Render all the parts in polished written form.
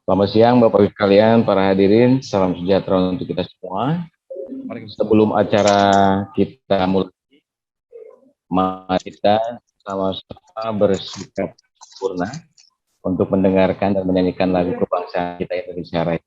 Selamat siang Bapak Ibu sekalian, para hadirin, salam sejahtera untuk kita semua. Sebelum acara kita mulai, mari kita sama-sama bersikap sempurna untuk mendengarkan dan menyanyikan lagu kebangsaan kita Indonesia Raya.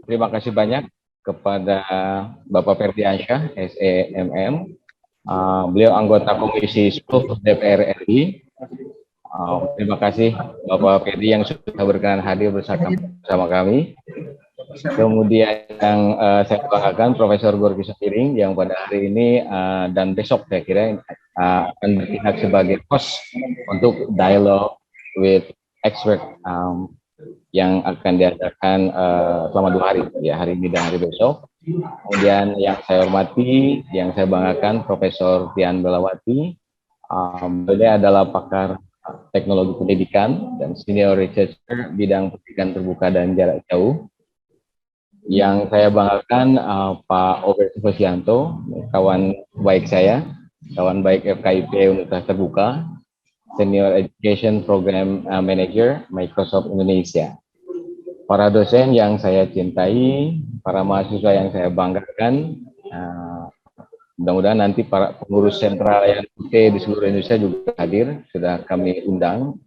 Terima kasih banyak kepada Bapak Ferdiansyah, SEMM. Beliau anggota Komisi 10 DPR RI. Terima kasih Bapak Ferdi yang sudah berkenan hadir bersama kami. Kemudian yang saya banggakan Profesor Gorky Setiring yang pada hari ini dan besok saya kira akan bertindak sebagai host untuk dialog with expert yang akan diadakan selama 2 hari, ya hari ini dan hari besok. Kemudian yang saya hormati, yang saya banggakan Profesor Tian Belawati. Beliau adalah pakar teknologi pendidikan dan senior researcher bidang pendidikan terbuka dan jarak jauh. Yang saya banggakan Pak Obed Sufosianto, kawan baik saya, kawan baik FKIP Universitas Terbuka, Senior Education Program Manager Microsoft Indonesia. Para dosen yang saya cintai, para mahasiswa yang saya banggakan, mudah-mudahan nanti para pengurus sentral yang di seluruh Indonesia juga hadir, sudah kami undang.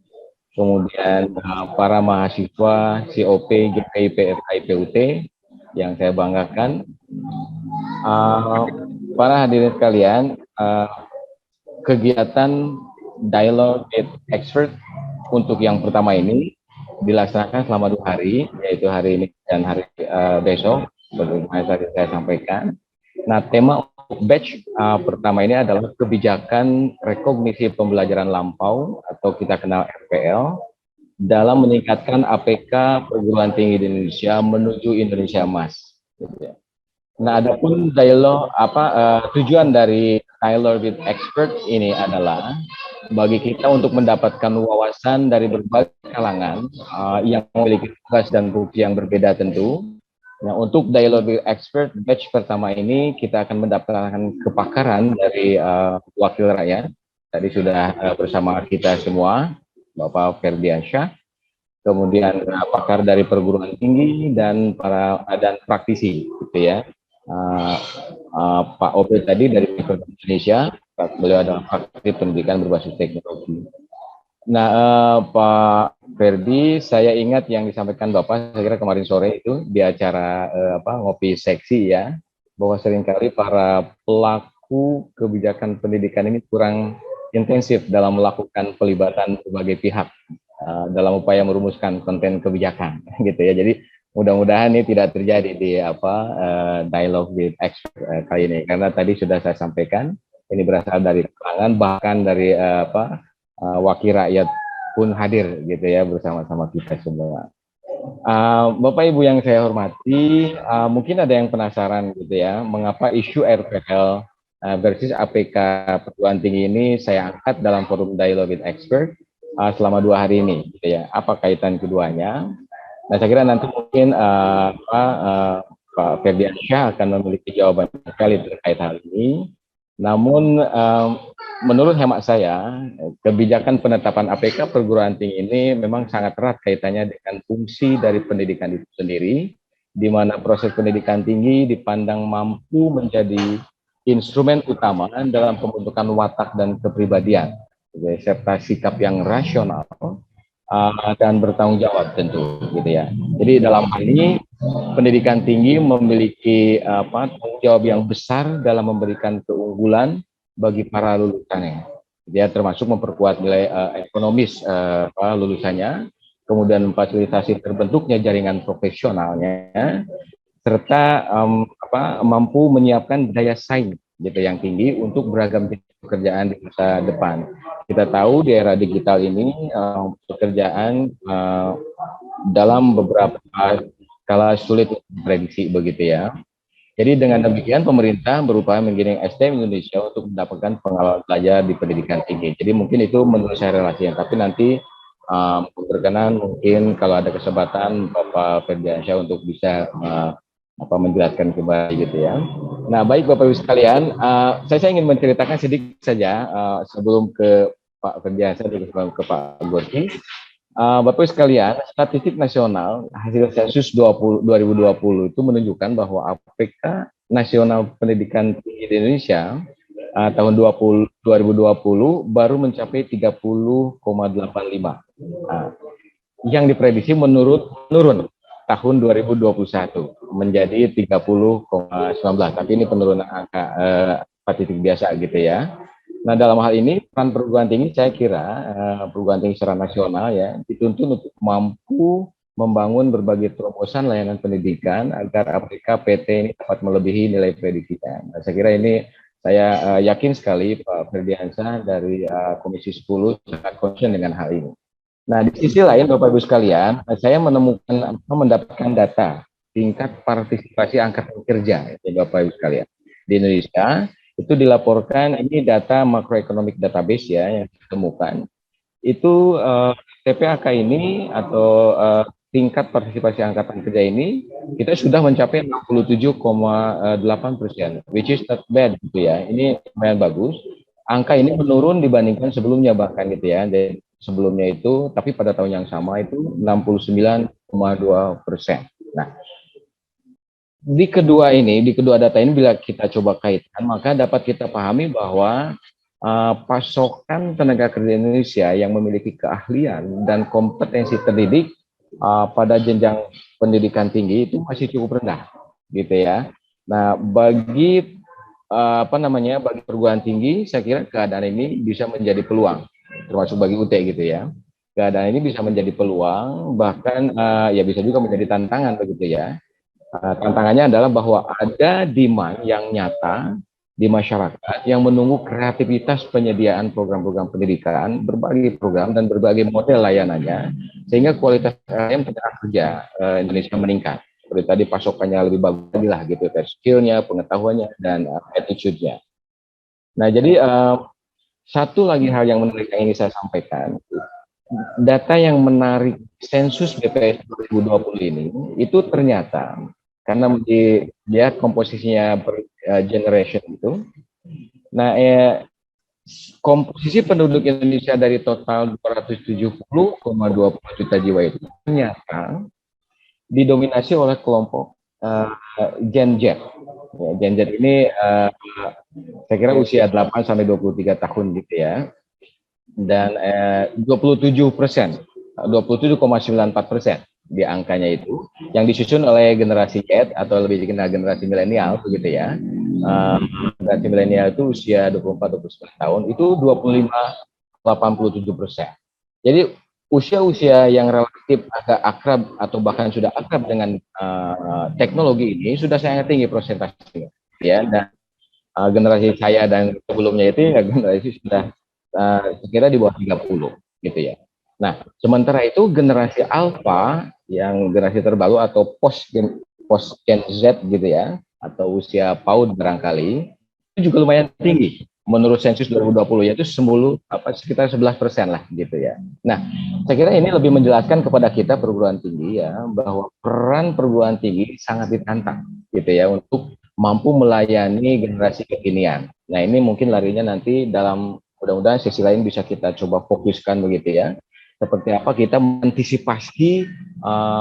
Kemudian para mahasiswa COP, GPIP, FKIP UT yang saya banggakan. Para hadirin sekalian, kegiatan dialog with expert untuk yang pertama ini dilaksanakan selama 2 hari, yaitu hari ini dan hari besok, sebagaimana tadi saya sampaikan. Nah, tema batch pertama ini adalah kebijakan rekognisi pembelajaran lampau atau kita kenal RPL dalam meningkatkan APK perguruan tinggi di Indonesia menuju Indonesia Emas. Nah, adapun dialog tujuan dari dialog with expert ini adalah bagi kita untuk mendapatkan wawasan dari berbagai kalangan yang memiliki tugas dan fungsi yang berbeda tentu. Nah, untuk dialog with expert batch pertama ini kita akan mendapatkan kepakaran dari wakil rakyat. Tadi sudah bersama kita semua, Bapak Ferdiansyah, kemudian pakar dari perguruan tinggi dan praktisi, gitu ya. Pak Obed tadi dari Microsoft Indonesia, beliau adalah praktisi pendidikan berbasis teknologi. Nah, Pak Ferdi, saya ingat yang disampaikan Bapak, saya kira kemarin sore itu di acara ngopi seksi ya, bahwa seringkali para pelaku kebijakan pendidikan ini kurang intensif dalam melakukan pelibatan berbagai pihak dalam upaya merumuskan konten kebijakan, gitu ya. Jadi mudah-mudahan ini tidak terjadi di dialog with expert kali ini, karena tadi sudah saya sampaikan ini berasal dari kalangan, bahkan dari wakil rakyat pun hadir gitu ya bersama-sama kita semua. Bapak Ibu yang saya hormati, mungkin ada yang penasaran gitu ya, mengapa isu RPL versus APK perguruan tinggi ini saya angkat dalam forum dialog with expert selama 2 hari ini, gitu ya. Apa kaitan keduanya? Nah, saya kira nanti mungkin Pak Ferdiansyah akan memiliki jawaban sekali terkait hal ini. Namun menurut hemat saya, kebijakan penetapan APK perguruan tinggi ini memang sangat erat kaitannya dengan fungsi dari pendidikan itu sendiri, di mana proses pendidikan tinggi dipandang mampu menjadi instrumen utama dalam pembentukan watak dan kepribadian, serta sikap yang rasional dan bertanggung jawab tentu, gitu ya. Jadi dalam hal ini pendidikan tinggi memiliki tanggung jawab yang besar dalam memberikan keunggulan bagi para lulusannya. Dia termasuk memperkuat nilai ekonomis lulusannya, kemudian memfasilitasi terbentuknya jaringan profesionalnya, serta mampu menyiapkan daya saing gitu yang tinggi untuk beragam pekerjaan di masa depan. Kita tahu di era digital ini pekerjaan dalam beberapa skala sulit diprediksi begitu ya. Jadi dengan demikian pemerintah berupaya menggiring SDM Indonesia untuk mendapatkan pengalaman belajar di pendidikan tinggi. Jadi mungkin itu menurut saya relasinya. Tapi nanti berkenan mungkin kalau ada kesempatan Bapak Ferdiansyah untuk bisa menjelaskan kembali gitu ya. Nah baik Bapak Ibu sekalian, saya ingin menceritakan sedikit saja sebelum ke Pak Ferdiansyah dan sebelum ke Pak Gorky. Bapak Ibu sekalian, statistik nasional hasil sensus 2020 itu menunjukkan bahwa APK nasional pendidikan tinggi di Indonesia tahun 2020 baru mencapai 30,85. Yang diprediksi menurun tahun 2021 menjadi 30,19. Tapi ini penurunan angka statistik biasa gitu ya. Nah dalam hal ini peran perguruan tinggi saya kira perguruan tinggi secara nasional ya dituntun untuk mampu membangun berbagai terobosan layanan pendidikan agar APK PT ini dapat melebihi nilai prediksinya. Nah, saya kira ini saya yakin sekali Pak Ferdiansyah dari Komisi 10 sangat concern dengan hal ini. Nah di sisi lain Bapak Ibu sekalian, saya mendapatkan data tingkat partisipasi angkatan kerja ya Bapak Ibu sekalian di Indonesia. Itu dilaporkan, ini data macroeconomic database ya yang ditemukan. Itu TPAK ini atau tingkat partisipasi angkatan kerja ini kita sudah mencapai 67,8%, which is not bad gitu ya. Ini lumayan bagus. Angka ini menurun dibandingkan sebelumnya bahkan gitu ya. Dan sebelumnya itu, tapi pada tahun yang sama itu 69,2%. Nah, di kedua data ini bila kita coba kaitkan, maka dapat kita pahami bahwa pasokan tenaga kerja Indonesia yang memiliki keahlian dan kompetensi terdidik pada jenjang pendidikan tinggi itu masih cukup rendah, gitu ya. Nah, bagi bagi perguruan tinggi, saya kira keadaan ini bisa menjadi peluang, termasuk bagi UT gitu ya. Keadaan ini bisa menjadi peluang, bahkan ya bisa juga menjadi tantangan begitu ya. Tantangannya adalah bahwa ada demand yang nyata di masyarakat yang menunggu kreativitas penyediaan program-program pendidikan, berbagai program dan berbagai model layanannya, sehingga kualitas tenaga kerja Indonesia meningkat. Seperti tadi pasokannya lebih bagus lagi lah gitu, skillnya, pengetahuannya, dan attitude-nya. Nah, jadi satu lagi hal yang menarik yang ingin saya sampaikan, data yang menarik sensus BPS 2020 ini, itu ternyata karena dilihat komposisinya per generation itu. Nah, komposisi penduduk Indonesia dari total 270,20 juta jiwa itu ternyata didominasi oleh kelompok Gen Z. Ya, Gen Z ini saya kira usia 8 sampai 23 tahun gitu ya. Dan 27%, 27,94% di angkanya itu, yang disusun oleh generasi Z atau lebih dikenal generasi milenial begitu ya. Generasi milenial itu usia 24-29 tahun itu 25,87%. Jadi usia-usia yang relatif agak akrab atau bahkan sudah akrab dengan teknologi ini sudah sangat tinggi persentasenya, ya. Dan generasi saya dan sebelumnya itu ya generasi sudah sekira di bawah 30 gitu ya. Nah, sementara itu generasi alpha yang generasi terbaru atau post Gen Z gitu ya, atau usia PAUD barangkali, itu juga lumayan tinggi. Menurut sensus 2020 yaitu sekitar 11% lah gitu ya. Nah, saya kira ini lebih menjelaskan kepada kita perguruan tinggi ya bahwa peran perguruan tinggi sangat ditantang gitu ya untuk mampu melayani generasi kekinian. Nah, ini mungkin larinya nanti dalam mudah-mudahan sesi lain bisa kita coba fokuskan begitu ya. Seperti apa kita mengantisipasi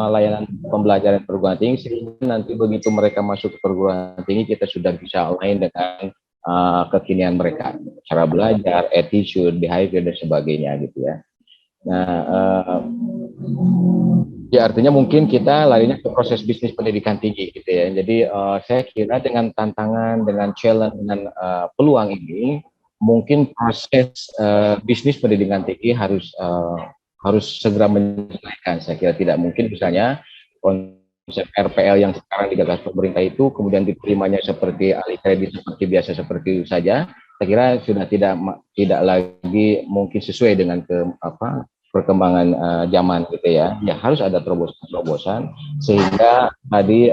layanan pembelajaran perguruan tinggi sehingga nanti begitu mereka masuk ke perguruan tinggi kita sudah bisa align dengan kekinian mereka, cara belajar, attitude, behavior dan sebagainya gitu ya. Nah, ya artinya mungkin kita larinya ke proses bisnis pendidikan tinggi gitu ya. Jadi saya kira dengan tantangan, dengan challenge, dengan peluang ini, mungkin proses bisnis pendidikan tinggi harus segera menyelesaikan. Saya kira tidak mungkin misalnya konsep RPL yang sekarang digagas pemerintah itu kemudian diterimanya seperti alih kredit seperti biasa seperti itu saja. Saya kira sudah tidak lagi mungkin sesuai dengan perkembangan zaman gitu ya. Ya harus ada terobosan-terobosan sehingga tadi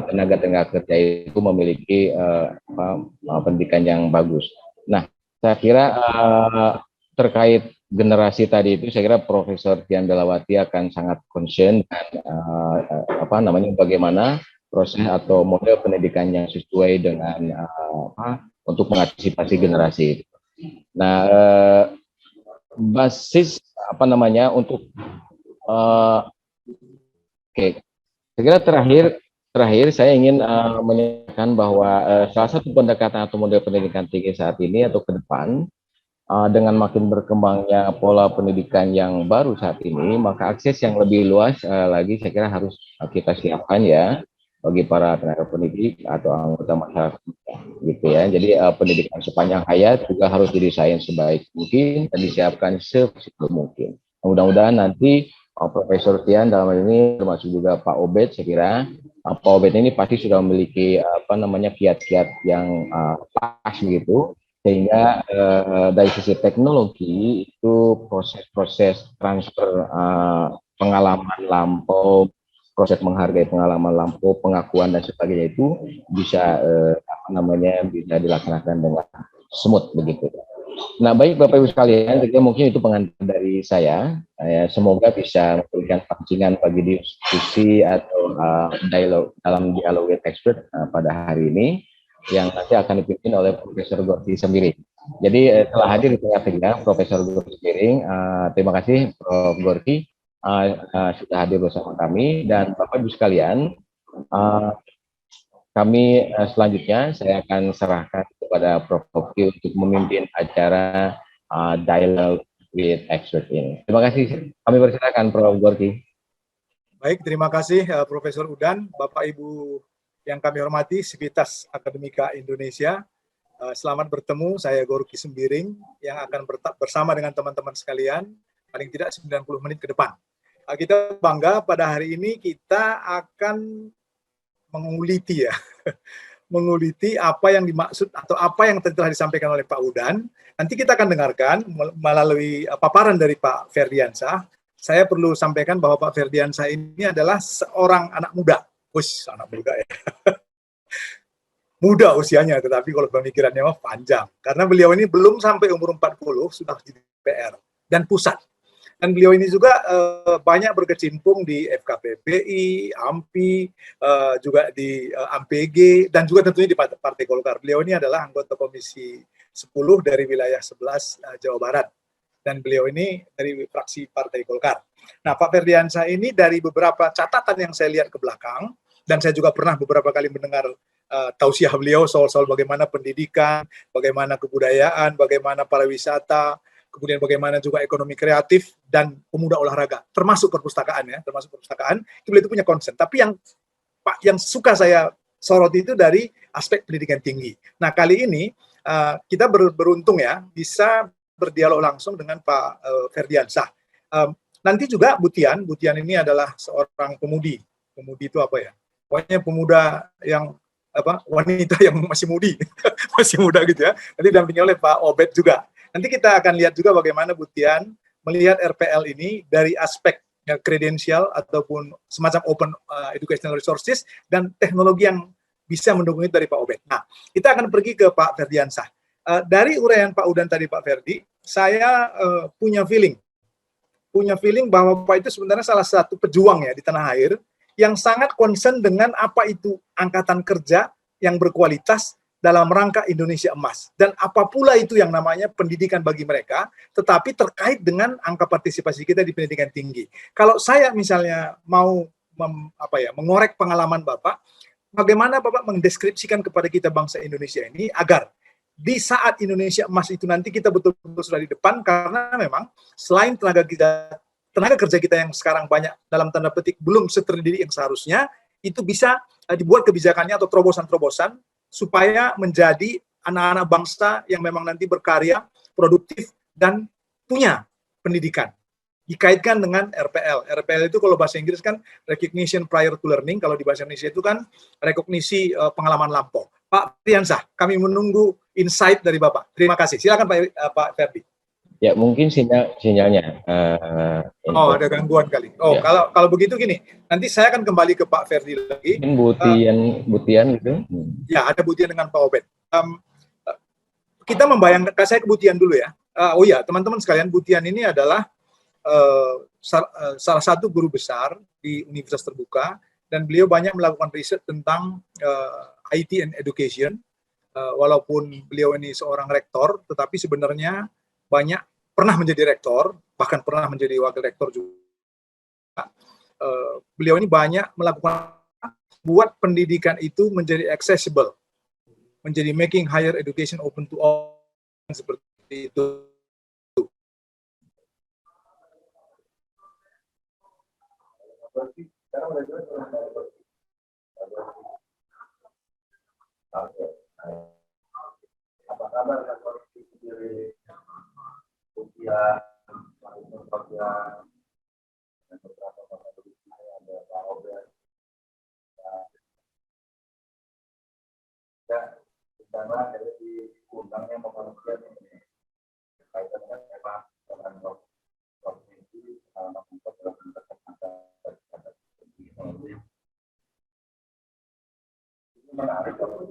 tenaga-tenaga kerja itu memiliki pendidikan yang bagus. Nah, saya kira terkait generasi tadi itu saya kira Profesor Tian Belawati akan sangat concern dan bagaimana proses atau model pendidikan yang sesuai dengan untuk mengantisipasi generasi. Nah, basis untuk saya kira terakhir saya ingin menyatakan bahwa salah satu pendekatan atau model pendidikan tinggi saat ini atau ke depan dengan makin berkembangnya pola pendidikan yang baru saat ini, maka akses yang lebih luas lagi saya kira harus kita siapkan ya bagi para tenaga pendidik atau anggota masyarakat gitu ya. Jadi pendidikan sepanjang hayat juga harus didesain sebaik mungkin dan disiapkan sefleksibel mungkin. Mudah-mudahan nanti Profesor Tian dalam hal ini termasuk juga Pak Obed, saya kira Pak Obed ini pasti sudah memiliki kiat-kiat yang pas gitu sehingga dari sisi teknologi itu proses-proses transfer pengalaman lampau, proses menghargai pengalaman lampau, pengakuan dan sebagainya itu bisa bisa dilaksanakan dengan smooth begitu. Nah, baik Bapak Ibu sekalian, mungkin itu pengantar dari saya. Semoga bisa memberikan pancingan bagi diskusi atau dialog with expert pada hari ini yang nanti akan dipimpin oleh Profesor Gorky Sembiring. Jadi telah hadir di tengah-tengah Profesor Gorky Sembiring. Terima kasih Prof. Gorky sudah hadir bersama kami dan Bapak Ibu sekalian. Kami selanjutnya saya akan serahkan kepada Prof. Gorky untuk memimpin acara dialog with expert ini. Terima kasih. Kami persilakan Prof. Gorky. Baik, terima kasih Profesor Udan, Bapak Ibu yang kami hormati, Sivitas Akademika Indonesia. Selamat bertemu, saya Gorky Sembiring yang akan bersama dengan teman-teman sekalian paling tidak 90 menit ke depan. Kita bangga pada hari ini kita akan menguliti ya, menguliti apa yang dimaksud atau apa yang telah disampaikan oleh Pak Udan. Nanti kita akan dengarkan melalui paparan dari Pak Ferdiansyah. Saya perlu sampaikan bahwa Pak Ferdiansyah ini adalah seorang anak muda. Anak muda ya. Muda usianya, tetapi kalau pemikirannya mah panjang. Karena beliau ini belum sampai umur 40, sudah di DPR dan pusat. Dan beliau ini juga banyak berkecimpung di FKPPI, AMPI, juga di AMPG, dan juga tentunya di Partai Golkar. Beliau ini adalah anggota Komisi 10 dari wilayah 11 Jawa Barat. Dan beliau ini dari fraksi Partai Golkar. Nah, Pak Ferdiansyah ini dari beberapa catatan yang saya lihat ke belakang, dan saya juga pernah beberapa kali mendengar tausiah beliau soal bagaimana pendidikan, bagaimana kebudayaan, bagaimana pariwisata, kemudian bagaimana juga ekonomi kreatif dan pemuda olahraga, termasuk perpustakaan ya, beliau itu punya concern. Tapi yang suka saya soroti itu dari aspek pendidikan tinggi. Nah, kali ini kita beruntung ya bisa berdialog langsung dengan Pak Ferdiansyah. Nanti juga Butian ini adalah seorang pemudi itu apa ya? Pokoknya pemuda yang wanita yang masih mudi, masih muda gitu ya. Nanti didampingi oleh Pak Obed juga. Nanti kita akan lihat juga bagaimana Butian melihat RPL ini dari aspek kredensial ataupun semacam open educational resources dan teknologi yang bisa mendukung itu dari Pak Obed. Nah, kita akan pergi ke Pak Ferdiansyah. Dari uraian Pak Udan tadi, Pak Ferdi, saya punya feeling bahwa Pak itu sebenarnya salah satu pejuang ya di tanah air yang sangat concern dengan apa itu angkatan kerja yang berkualitas dalam rangka Indonesia Emas. Dan apa pula itu yang namanya pendidikan bagi mereka, tetapi terkait dengan angka partisipasi kita di pendidikan tinggi. Kalau saya misalnya mau mengorek pengalaman Bapak, bagaimana Bapak mendeskripsikan kepada kita bangsa Indonesia ini agar di saat Indonesia Emas itu nanti kita betul-betul sudah di depan, karena memang selain tenaga kerja kita yang sekarang banyak dalam tanda petik belum terdidik yang seharusnya, itu bisa dibuat kebijakannya atau terobosan-terobosan supaya menjadi anak-anak bangsa yang memang nanti berkarya, produktif, dan punya pendidikan. Dikaitkan dengan RPL. RPL itu kalau bahasa Inggris kan recognition prior to learning, kalau di bahasa Indonesia itu kan rekognisi pengalaman lampau. Pak Ferdiansyah, kami menunggu insight dari Bapak. Terima kasih. Silakan Pak Ferdi. Ya, mungkin sinyalnya. Ada gangguan kali. Ya. Kalau begitu gini, nanti saya akan kembali ke Pak Ferdi lagi. Mungkin Butian gitu. Ya, ada Butian dengan Pak Obed. Kita membayangkan, saya ke Butian dulu ya. Teman-teman sekalian, Butian ini adalah salah satu guru besar di Universitas Terbuka, dan beliau banyak melakukan riset tentang IT and education. Walaupun beliau ini seorang rektor, tetapi sebenarnya banyak pernah menjadi rektor, bahkan pernah menjadi wakil rektor juga. Beliau ini banyak melakukan buat pendidikan itu menjadi accessible, menjadi making higher education open to all, seperti itu. Apa kabar dari usia dan beberapa ada Pak Obed dan rencana dari undangnya manusia ini kaitan dengan tema provinsi pengalaman untuk dalam ini menarik kalau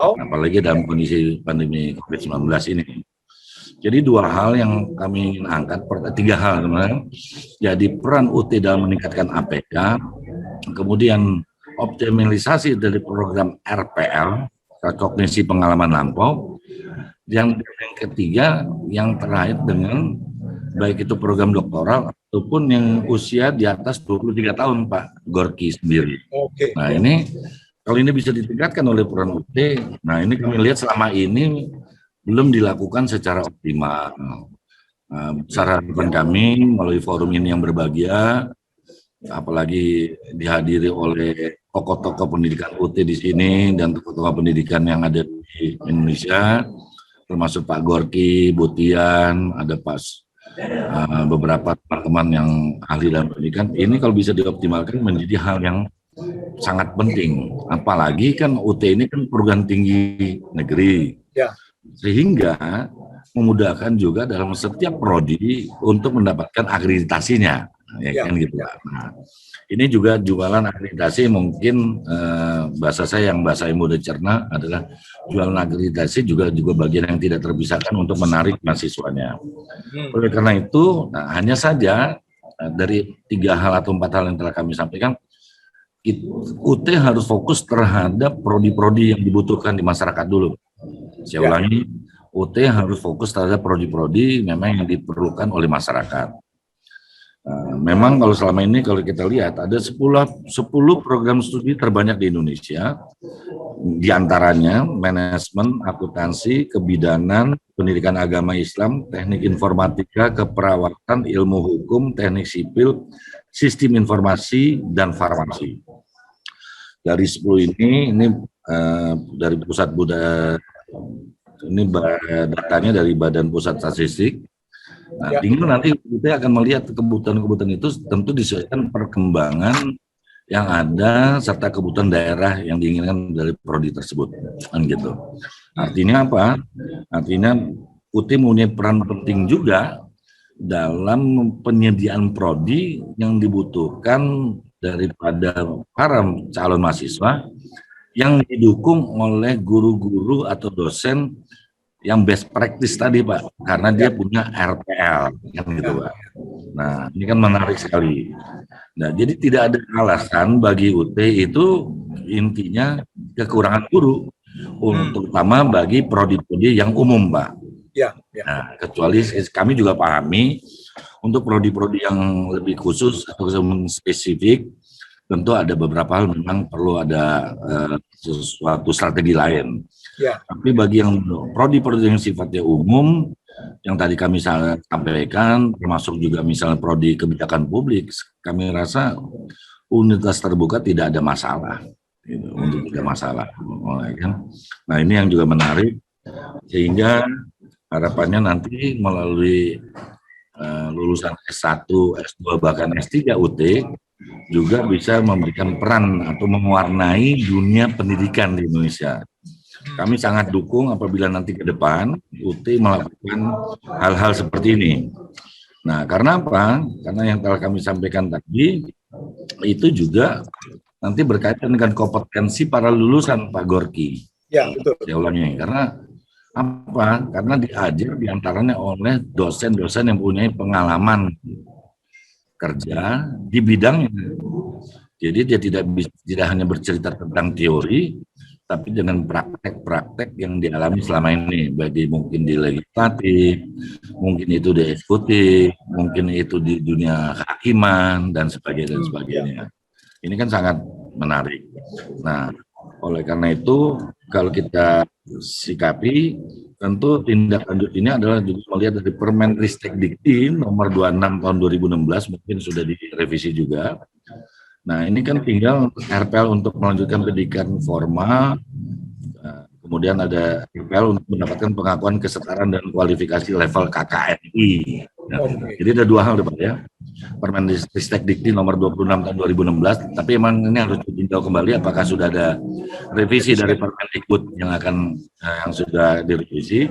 apalagi dalam kondisi pandemi COVID-19 ini. Jadi dua hal yang kami ingin angkat, tiga hal sebenarnya. Jadi peran UT dalam meningkatkan APK, kemudian optimalisasi dari program RPL, rekognisi pengalaman lampau, yang ketiga yang terkait dengan baik itu program doktoral ataupun yang usia di atas 23 tahun Pak Gorky sendiri. Oke. Nah ini kalau ini bisa ditingkatkan oleh peran UT, nah ini kami lihat selama ini belum dilakukan secara optimal. Saran kami melalui forum ini yang berbahagia, apalagi dihadiri oleh tokoh-tokoh pendidikan UT di sini dan tokoh-tokoh pendidikan yang ada di Indonesia, termasuk Pak Gorky, Butian, ada beberapa teman-teman yang ahli dalam pendidikan. Ini kalau bisa dioptimalkan menjadi hal yang sangat penting. Apalagi kan UT ini kan perguruan tinggi negeri. Ya. Sehingga memudahkan juga dalam setiap prodi untuk mendapatkan akreditasinya, ya kan gitu Pak. Nah, ini juga jualan akreditasi mungkin bahasa saya yang bahasa mudah cerna adalah jualan akreditasi juga bagian yang tidak terpisahkan untuk menarik mahasiswanya. Oleh karena itu, hanya saja dari 3 hal atau 4 hal yang telah kami sampaikan, UT harus fokus terhadap prodi-prodi yang dibutuhkan di masyarakat dulu. Saya ulangi, UT harus fokus terhadap prodi-prodi memang yang diperlukan oleh masyarakat. Memang kalau selama ini kalau kita lihat ada 10 program studi terbanyak di Indonesia, di antaranya manajemen, akuntansi, kebidanan, pendidikan agama Islam, teknik informatika, keperawatan, ilmu hukum, teknik sipil, sistem informasi, dan farmasi. Dari 10 ini dari pusat budaya, ini datanya dari Badan Pusat Statistik. Nah, tinggal nanti kita akan melihat kebutuhan-kebutuhan itu tentu disesuaikan perkembangan yang ada serta kebutuhan daerah yang diinginkan dari prodi tersebut, kan gitu. Artinya apa? Artinya UT mempunyai peran penting juga dalam penyediaan prodi yang dibutuhkan daripada para calon mahasiswa yang didukung oleh guru-guru atau dosen yang best practice tadi Pak, karena dia punya RPL, kan gitu Pak. Nah, ini kan menarik sekali. Nah, jadi tidak ada alasan bagi UT itu intinya kekurangan guru, terutama bagi prodi-prodi yang umum Pak. Nah, kecuali kami juga pahami untuk prodi-prodi yang lebih khusus atau spesifik, tentu ada beberapa hal memang perlu ada sesuatu strategi lain. Tapi bagi yang prodi-prodi yang sifatnya umum, yang tadi kami sampaikan, termasuk juga misalnya prodi kebijakan publik, kami rasa universitas terbuka tidak ada masalah, gitu, untuk tidak masalah. Nah ini yang juga menarik, sehingga harapannya nanti melalui lulusan S1, S2, bahkan S3 UT juga bisa memberikan peran atau mewarnai dunia pendidikan di Indonesia. Kami sangat dukung apabila nanti ke depan UT melakukan hal-hal seperti ini. Nah, karena apa? Karena yang telah kami sampaikan tadi itu juga nanti berkaitan dengan kompetensi para lulusan Pak Gorky. Ya, betul. Saya ulangi, karena apa? Karena diajar diantaranya oleh dosen-dosen yang punya pengalaman kerja di bidangnya. Jadi dia tidak hanya bercerita tentang teori, tapi dengan praktek-praktek yang dialami selama ini, bagi mungkin di legislatif, mungkin itu di eksekutif, mungkin itu di dunia kehakiman dan sebagainya. Ini kan sangat menarik. Nah, oleh karena itu kalau kita sikapi, tentu tindak lanjut ini adalah juga melihat dari Permenristek-Dikti nomor 26 tahun 2016, mungkin sudah direvisi juga. Nah, ini kan tinggal RPL untuk melanjutkan pendidikan formal, kemudian ada RPL untuk mendapatkan pengakuan kesetaraan dan kualifikasi level KKNI. Nah, jadi ada dua hal Pak ya. Permenristek-Dikti nomor 26 tahun 2016, tapi emang ini harus ditinjau kembali apakah sudah ada revisi dari Permendikbud yang sudah direvisi.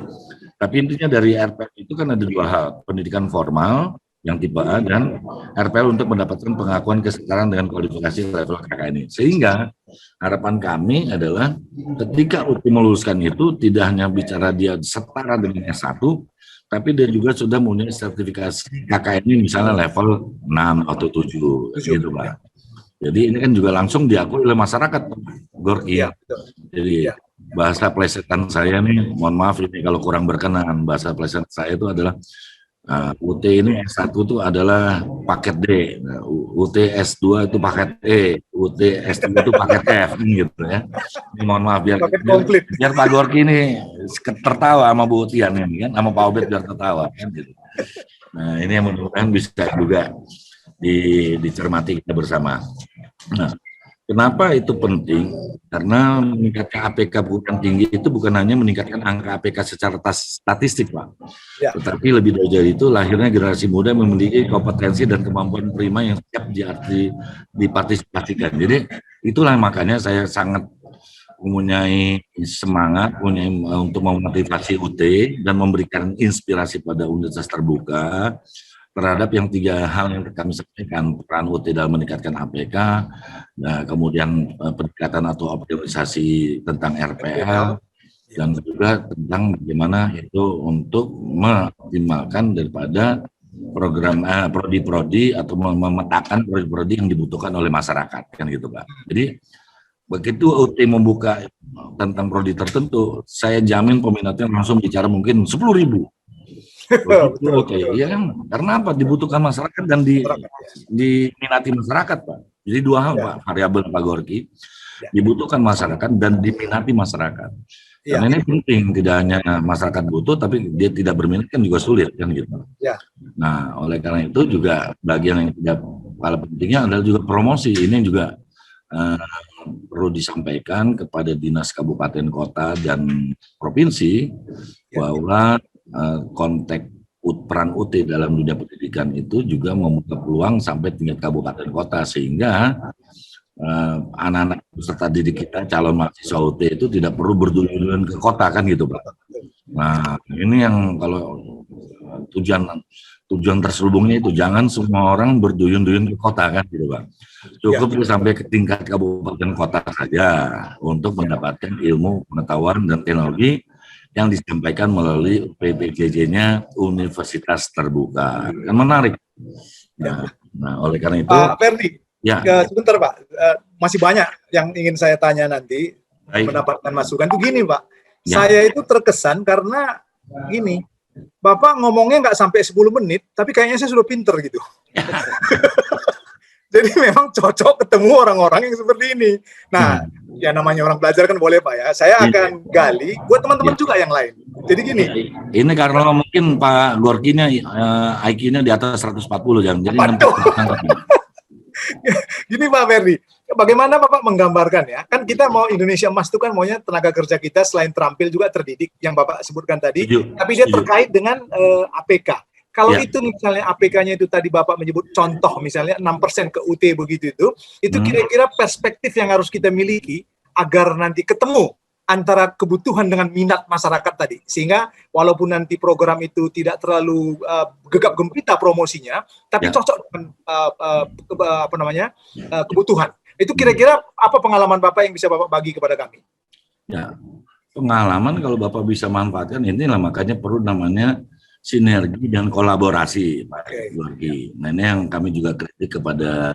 Tapi intinya dari RPL itu kan ada dua hal, pendidikan formal yang tipe A dan RPL untuk mendapatkan pengakuan kesetaraan dengan kualifikasi level KKNI. Sehingga harapan kami adalah ketika UT meluluskan itu tidak hanya bicara dia setara dengan S1, tapi dia juga sudah mempunyai sertifikasi KKNI misalnya level 6 atau 7 gitu Pak. Jadi ini kan juga langsung diakui oleh masyarakat Gorky. Jadi bahasa plesetan saya nih, mohon maaf ini kalau kurang berkenan, bahasa plesetan saya itu adalah UT ini S1 itu adalah paket D, UT S2 itu paket E, UT S3 itu paket F, gitu ya. Ini mohon maaf biar Pak Gorky ini tertawa sama Bu Tian ini kan, sama Pak Obed biar tertawa kan gitu. Nah ini yang mudah-mudahan bisa juga dicermati kita bersama. Nah, kenapa itu penting? Karena meningkatkan APK perguruan tinggi itu bukan hanya meningkatkan angka APK secara statistik, Pak. Tetapi lebih dari itu, lahirnya generasi muda memiliki kompetensi dan kemampuan prima yang siap dipartisipasikan. Jadi itulah makanya saya sangat mempunyai semangat untuk memotivasi UT dan memberikan inspirasi pada universitas terbuka terhadap yang tiga hal yang kami sampaikan, peran UT dalam meningkatkan APK, nah, kemudian peningkatan atau optimalisasi tentang RPL, dan juga tentang bagaimana itu untuk mengoptimalkan daripada program prodi-prodi atau memetakan prodi-prodi yang dibutuhkan oleh masyarakat, kan gitu Pak. Jadi begitu UT membuka tentang prodi tertentu, saya jamin peminatnya langsung bicara mungkin 10.000. Betul, Oke, iya kan? Karena apa? Dibutuhkan masyarakat dan diminati masyarakat, Pak. Jadi dua hal, Ya. Pak, variabel Pak Gorky. Ya. Dibutuhkan masyarakat dan diminati masyarakat. Ya. Karena ini penting, tidak hanya masyarakat butuh, tapi dia tidak berminat kan juga sulit kan gitu. Ya. Nah, oleh karena itu juga bagian yang tidak paling pentingnya adalah juga promosi. Ini juga perlu disampaikan kepada dinas kabupaten kota dan provinsi bahwa konteks peran UT dalam dunia pendidikan itu juga membuka peluang sampai tingkat kabupaten kota sehingga anak-anak peserta didik kita calon mahasiswa UT itu tidak perlu berduyun-duyun ke kota kan gitu Pak. Nah ini yang kalau tujuan terselubungnya itu jangan semua orang berduyun-duyun ke kota kan gitu Pak. Cukup sampai ke tingkat kabupaten kota saja untuk mendapatkan ilmu, pengetahuan dan teknologi yang disampaikan melalui PPJJ-nya Universitas Terbuka. Kan menarik. Nah, oleh karena itu Pak Ferdi, ya. Sebentar Pak, masih banyak yang ingin saya tanya nanti. Baik. Mendapatkan masukan itu gini Pak, Ya. saya itu terkesan karena gini, Bapak ngomongnya nggak sampai 10 menit, tapi kayaknya saya sudah pinter gitu. Jadi memang cocok ketemu orang-orang yang seperti ini. Nah, ya namanya orang belajar kan boleh Pak ya. Saya akan gali buat teman-teman juga yang lain. Jadi gini. Ini karena mungkin Pak Gorky-nya IQ-nya di atas 140 jam. Jadi Gini Pak Ferdi, bagaimana Bapak menggambarkan ya? Kan kita mau Indonesia Emas itu kan maunya tenaga kerja kita selain terampil juga terdidik yang Bapak sebutkan tadi. Tapi dia terkait dengan APK. Kalau itu misalnya APK-nya itu tadi Bapak menyebut contoh misalnya 6% ke UT begitu itu kira-kira perspektif yang harus kita miliki agar nanti ketemu antara kebutuhan dengan minat masyarakat tadi. Sehingga walaupun nanti program itu tidak terlalu gegap gempita promosinya, tapi cocok dengan kebutuhan. Itu kira-kira apa pengalaman Bapak yang bisa Bapak bagi kepada kami? Ya, pengalaman kalau Bapak bisa manfaatkan inilah makanya perlu namanya sinergi dan kolaborasi, Pak Gorky. Nah ini yang kami juga kritik kepada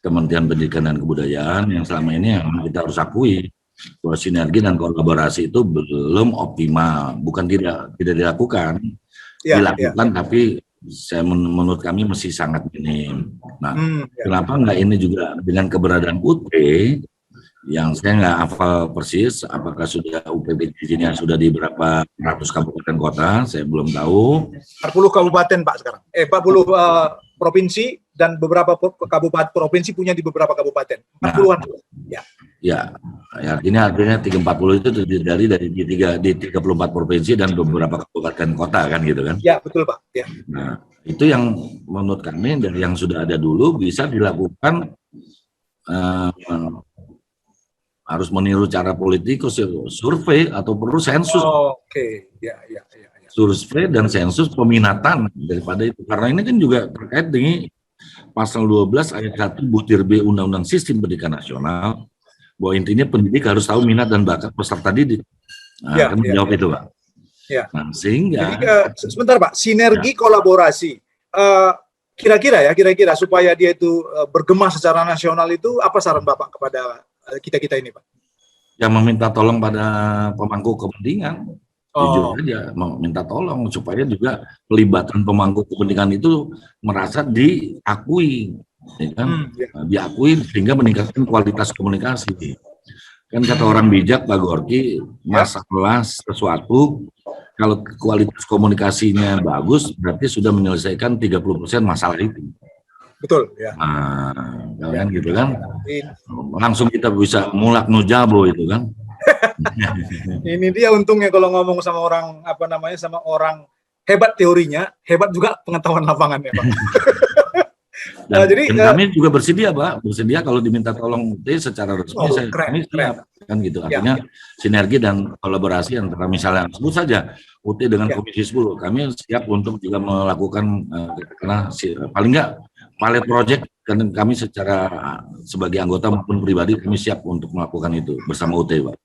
Kementerian Pendidikan dan Kebudayaan yang selama ini yang kita harus akui bahwa sinergi dan kolaborasi itu belum optimal, bukan tidak dilakukan, dilakukan tapi menurut kami masih sangat minim. Nah, kenapa enggak ini juga dengan keberadaan UT yang saya nggak hafal persis apakah sudah UPPJ-nya sudah di berapa ratus kabupaten kota, saya belum tahu. 40 kabupaten Pak sekarang. 40 provinsi dan beberapa kabupaten provinsi punya di beberapa kabupaten. 40-an. Ya, artinya 340 itu terdiri dari di 34 provinsi dan beberapa kabupaten kota kan gitu kan? Ya, betul Pak. Ya. Nah, itu yang menurut kami dari yang sudah ada dulu bisa dilakukan harus meniru cara politikus, survei atau perlu sensus. Oke. Ya. Survei dan sensus peminatan daripada itu. Karena ini kan juga terkait dengan pasal 12 ayat 1 butir B Undang-Undang Sistem Pendidikan Nasional, bahwa intinya pendidik harus tahu minat dan bakat peserta didik. Nah, kami jawab itu, Pak. Ya. Nah, sehingga sebentar Pak, sinergi kolaborasi. Kira-kira supaya dia itu bergema secara nasional itu apa saran Bapak kepada kita ini Pak? Yang meminta tolong pada pemangku kepentingan, jujur aja minta tolong supaya juga pelibatan pemangku kepentingan itu merasa diakui, ya kan? Diakui sehingga meningkatkan kualitas komunikasi. Kan kata orang bijak Pak Gorky, masalah sesuatu kalau kualitas komunikasinya bagus berarti sudah menyelesaikan 30% masalah itu. Betul ya. Nah, kan gitu kan. Langsung kita bisa mulak nujabo itu kan. Ini dia untungnya kalau ngomong sama orang sama orang hebat teorinya, hebat juga pengetahuan lapangannya, Pak. Dan kami juga bersedia, Pak, kalau diminta tolong secara resmi kami siap kan gitu. Artinya sinergi dan kolaborasi antara misalnya sebut saja UT dengan Komisi 10, kami siap untuk juga melakukan karena paling enggak pilot project, dan kami sebagai anggota maupun pribadi kami siap untuk melakukan itu bersama UT, Pak.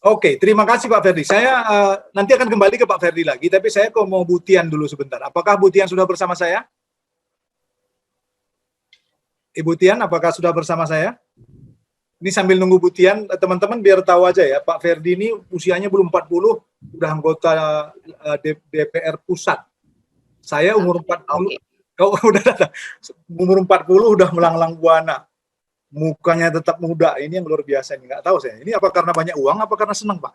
Oke, terima kasih Pak Ferdi. Saya nanti akan kembali ke Pak Ferdi lagi, tapi saya mau Bu Tian dulu sebentar. Apakah Bu Tian sudah bersama saya? Ibu Tian, apakah sudah bersama saya? Ini sambil nunggu Butian, teman-teman biar tahu aja ya, Pak Ferdi ini usianya belum 40, udah anggota DPR pusat. Saya umur 40, kau udah umur 40 udah melanglang buana. Mukanya tetap muda, ini yang luar biasa ini. Nggak tahu saya, ini apa karena banyak uang, apa karena senang, Pak?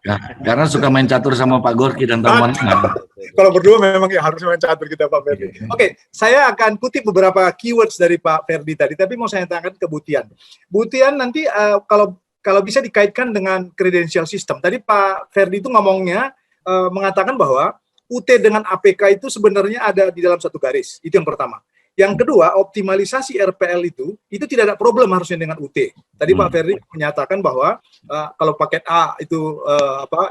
Ya, karena suka main catur sama Pak Gorky dan teman. Kalau berdua memang ya harus main catur kita, Pak Ferdi. Oke, saya akan kutip beberapa keywords dari Pak Ferdi tadi, tapi mau saya tanyakan ke Butian. Butian nanti kalau bisa dikaitkan dengan credential system. Tadi Pak Ferdi itu ngomongnya mengatakan bahwa UT dengan APK itu sebenarnya ada di dalam satu garis. Itu yang pertama. Yang kedua, optimalisasi RPL itu tidak ada problem harusnya dengan UT. Tadi Pak Ferdi menyatakan bahwa kalau paket A itu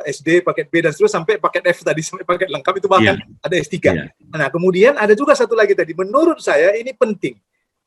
SD, paket B dan seterusnya sampai paket F tadi, sampai paket lengkap itu bahkan ada S3. Nah, kemudian ada juga satu lagi tadi, menurut saya ini penting.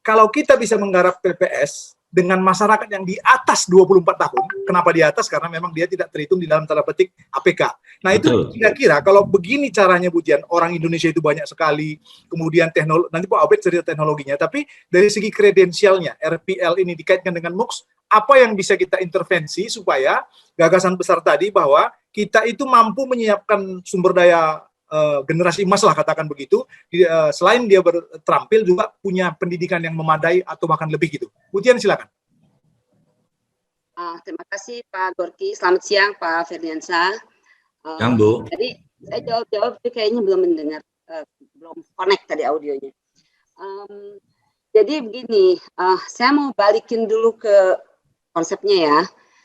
Kalau kita bisa menggarap PPS dengan masyarakat yang di atas 24 tahun, kenapa di atas? Karena memang dia tidak terhitung di dalam tanda petik APK. Nah, itu kira-kira kalau begini caranya Butian, orang Indonesia itu banyak sekali, kemudian teknologi, nanti Pak Obed cerita teknologinya, tapi dari segi kredensialnya, RPL ini dikaitkan dengan MUX, apa yang bisa kita intervensi supaya gagasan besar tadi bahwa kita itu mampu menyiapkan sumber daya generasi emas lah, katakan begitu, selain dia terampil juga punya pendidikan yang memadai atau bahkan lebih gitu. Butian silakan. Terima kasih Pak Gorky. Selamat siang Pak Ferdiansyah. Siang Bu. Jadi saya jawab kayaknya belum mendengar, belum connect tadi audionya. Jadi begini, saya mau balikin dulu ke konsepnya ya.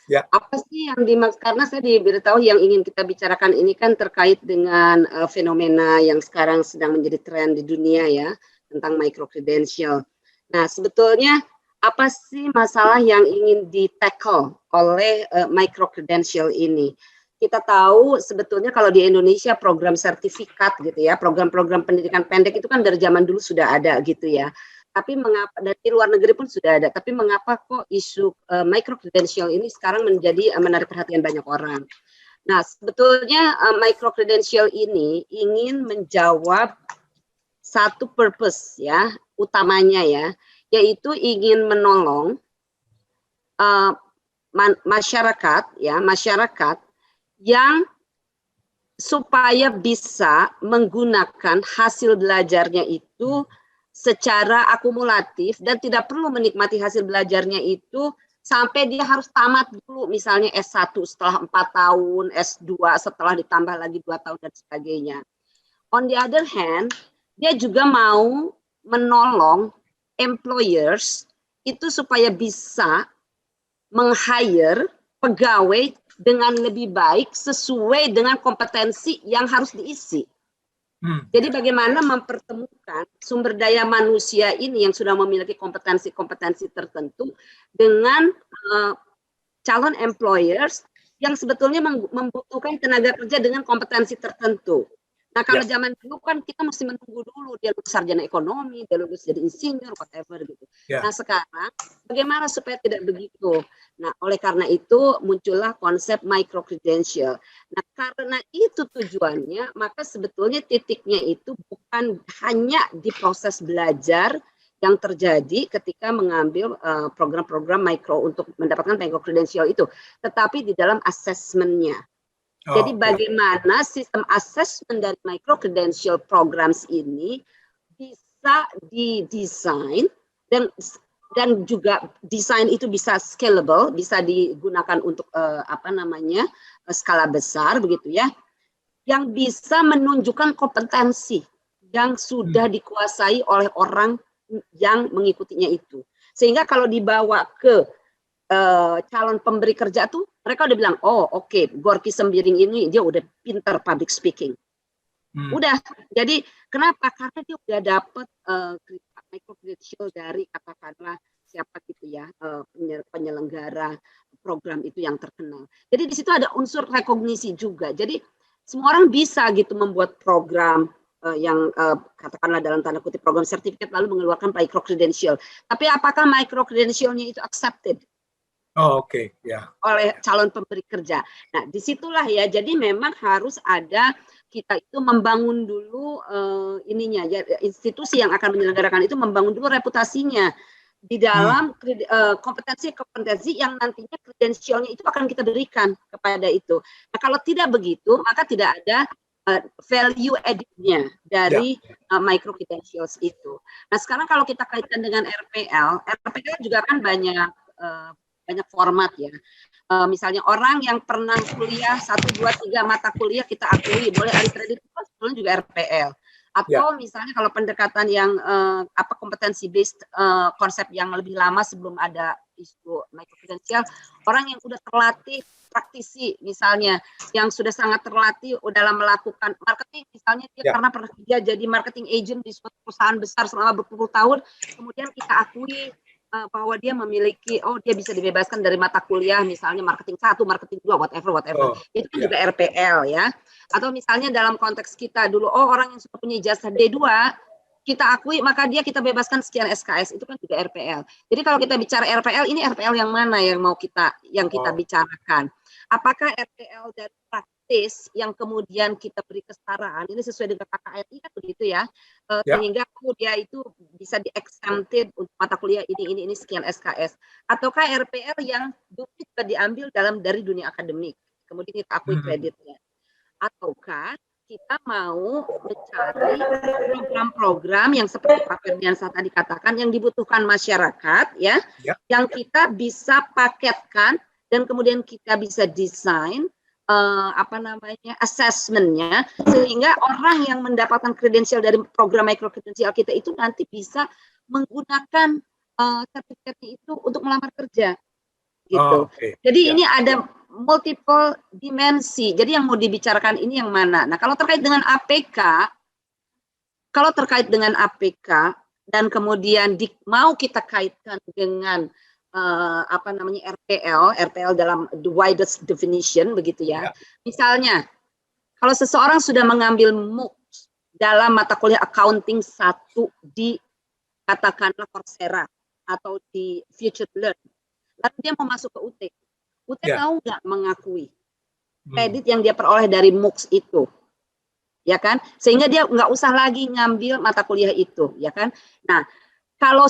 Ya. Apa sih yang karena saya diberitahu yang ingin kita bicarakan ini kan terkait dengan fenomena yang sekarang sedang menjadi tren di dunia ya, tentang micro credential. Nah, sebetulnya apa sih masalah yang ingin di-tackle oleh micro credential ini? Kita tahu sebetulnya kalau di Indonesia program sertifikat gitu ya, program-program pendidikan pendek itu kan dari zaman dulu sudah ada gitu ya. Tapi mengapa dari luar negeri pun sudah ada, tapi mengapa kok isu micro credential ini sekarang menjadi menarik perhatian banyak orang? Nah, sebetulnya micro credential ini ingin menjawab satu purpose ya, utamanya ya, yaitu ingin menolong masyarakat yang supaya bisa menggunakan hasil belajarnya itu secara akumulatif dan tidak perlu menikmati hasil belajarnya itu sampai dia harus tamat dulu, misalnya S1 setelah 4 tahun, S2 setelah ditambah lagi 2 tahun dan sebagainya. On the other hand, dia juga mau menolong employers itu supaya bisa meng-hire pegawai dengan lebih baik sesuai dengan kompetensi yang harus diisi. Jadi bagaimana mempertemukan sumber daya manusia ini yang sudah memiliki kompetensi-kompetensi tertentu dengan calon employers yang sebetulnya membutuhkan tenaga kerja dengan kompetensi tertentu. Nah, kalau zaman dulu kan kita mesti menunggu dulu dia lulus sarjana ekonomi, dia lulus jadi insinyur, whatever gitu. Nah, sekarang bagaimana supaya tidak begitu? Nah, oleh karena itu muncullah konsep micro credential. Nah, karena itu tujuannya, maka sebetulnya titiknya itu bukan hanya di proses belajar yang terjadi ketika mengambil program-program micro untuk mendapatkan micro credential itu, tetapi di dalam assessment-nya. Jadi bagaimana sistem assessment dari micro credential programs ini bisa didesain dan juga desain itu bisa scalable, bisa digunakan untuk skala besar begitu ya, yang bisa menunjukkan kompetensi yang sudah dikuasai oleh orang yang mengikutinya itu. Sehingga kalau dibawa ke calon pemberi kerja tuh mereka udah bilang, oh oke, Gorky Sembiring ini dia udah pinter public speaking. Udah, jadi kenapa? Karena dia udah dapet micro credential dari katakanlah siapa gitu ya, penyelenggara program itu yang terkenal. Jadi di situ ada unsur rekognisi juga. Jadi semua orang bisa gitu membuat program yang katakanlah dalam tanda kutip program sertifikat lalu mengeluarkan micro credential. Tapi apakah micro credentialnya itu accepted? Oleh calon pemberi kerja. Nah, disitulah ya. Jadi memang harus ada kita itu membangun dulu ininya ya, institusi yang akan menyelenggarakan itu membangun dulu reputasinya. di dalam kompetensi-kompetensi yang nantinya kredensialnya itu akan kita berikan kepada itu. Nah, kalau tidak begitu, maka tidak ada value added-nya dari micro credentials itu. Nah, sekarang kalau kita kaitkan dengan RPL juga kan banyak format ya. Misalnya orang yang pernah kuliah 1, 2, 3 mata kuliah kita akui boleh alih kredit, itu sebetulnya juga RPL. Atau misalnya kalau pendekatan yang kompetensi based konsep yang lebih lama sebelum ada isu microcredential, orang yang sudah terlatih praktisi misalnya yang sudah sangat terlatih dalam melakukan marketing misalnya dia karena pernah kerja jadi marketing agent di suatu perusahaan besar selama berpuluh tahun, kemudian kita akui bahwa dia memiliki, dia bisa dibebaskan dari mata kuliah misalnya marketing 1, marketing 2, whatever. Itu kan juga RPL ya. Atau misalnya dalam konteks kita dulu, orang yang sudah punya ijazah D2, kita akui maka kita bebaskan sekian SKS, itu kan juga RPL. Jadi kalau kita bicara RPL, ini RPL yang mana yang mau kita bicarakan? Apakah RPL dari praktis yang kemudian kita beri kesetaraan, ini sesuai dengan KKRI kan begitu ya, sehingga dia itu bisa di-exempted untuk mata kuliah ini sekian SKS, ataukah RPL yang juga diambil dari dunia akademik, kemudian kita akui kreditnya, ataukah kita mau mencari program-program yang seperti Pak Ferdiansyah tadi katakan yang dibutuhkan masyarakat yang kita bisa paketkan dan kemudian kita bisa desain assessment-nya sehingga orang yang mendapatkan kredensial dari program microcredensial kita itu nanti bisa menggunakan sertifikatnya itu untuk melamar kerja gitu. Jadi ini ada multiple dimensi. Jadi yang mau dibicarakan ini yang mana? Nah, kalau terkait dengan APK dan kemudian mau kita kaitkan dengan RPL dalam the widest definition begitu ya. Misalnya kalau seseorang sudah mengambil MOOC dalam mata kuliah accounting 1 di katakanlah Coursera atau di Future Learn, lalu dia mau masuk ke UT tahu nggak mengakui kredit yang dia peroleh dari MOOC itu, ya kan? Sehingga dia nggak usah lagi ngambil mata kuliah itu, ya kan? Nah, kalau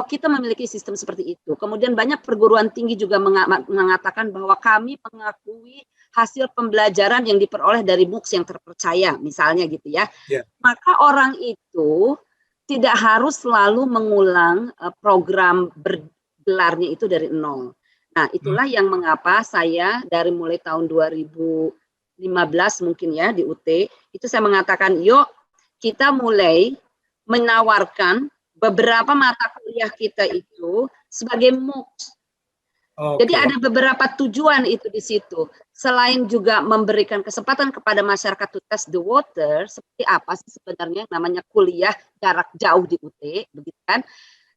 kita memiliki sistem seperti itu, kemudian banyak perguruan tinggi juga mengatakan bahwa kami mengakui hasil pembelajaran yang diperoleh dari MOOC yang terpercaya, misalnya gitu ya. Maka orang itu tidak harus selalu mengulang program bergelarnya itu dari nol. Nah, itulah yang mengapa saya dari mulai tahun 2015 mungkin ya di UT, itu saya mengatakan, yuk kita mulai menawarkan beberapa mata kuliah kita itu sebagai MOOC. Jadi ada beberapa tujuan itu di situ. Selain juga memberikan kesempatan kepada masyarakat to test the water, seperti apa sih sebenarnya namanya kuliah jarak jauh di UT, begitu kan?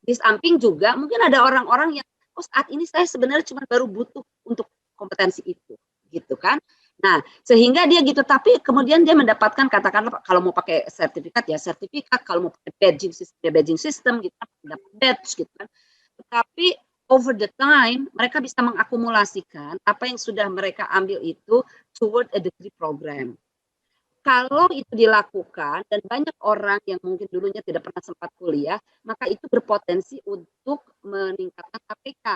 Di samping juga mungkin ada orang-orang yang saat ini saya sebenarnya cuma baru butuh untuk kompetensi itu, gitu kan? Nah, sehingga dia gitu, tapi kemudian dia mendapatkan katakanlah kalau mau pakai sertifikat ya sertifikat, kalau mau pakai badging system gitu kan, dapat badge gitu kan. Tetapi over the time mereka bisa mengakumulasikan apa yang sudah mereka ambil itu toward a degree program. Kalau itu dilakukan dan banyak orang yang mungkin dulunya tidak pernah sempat kuliah, maka itu berpotensi untuk meningkatkan APK.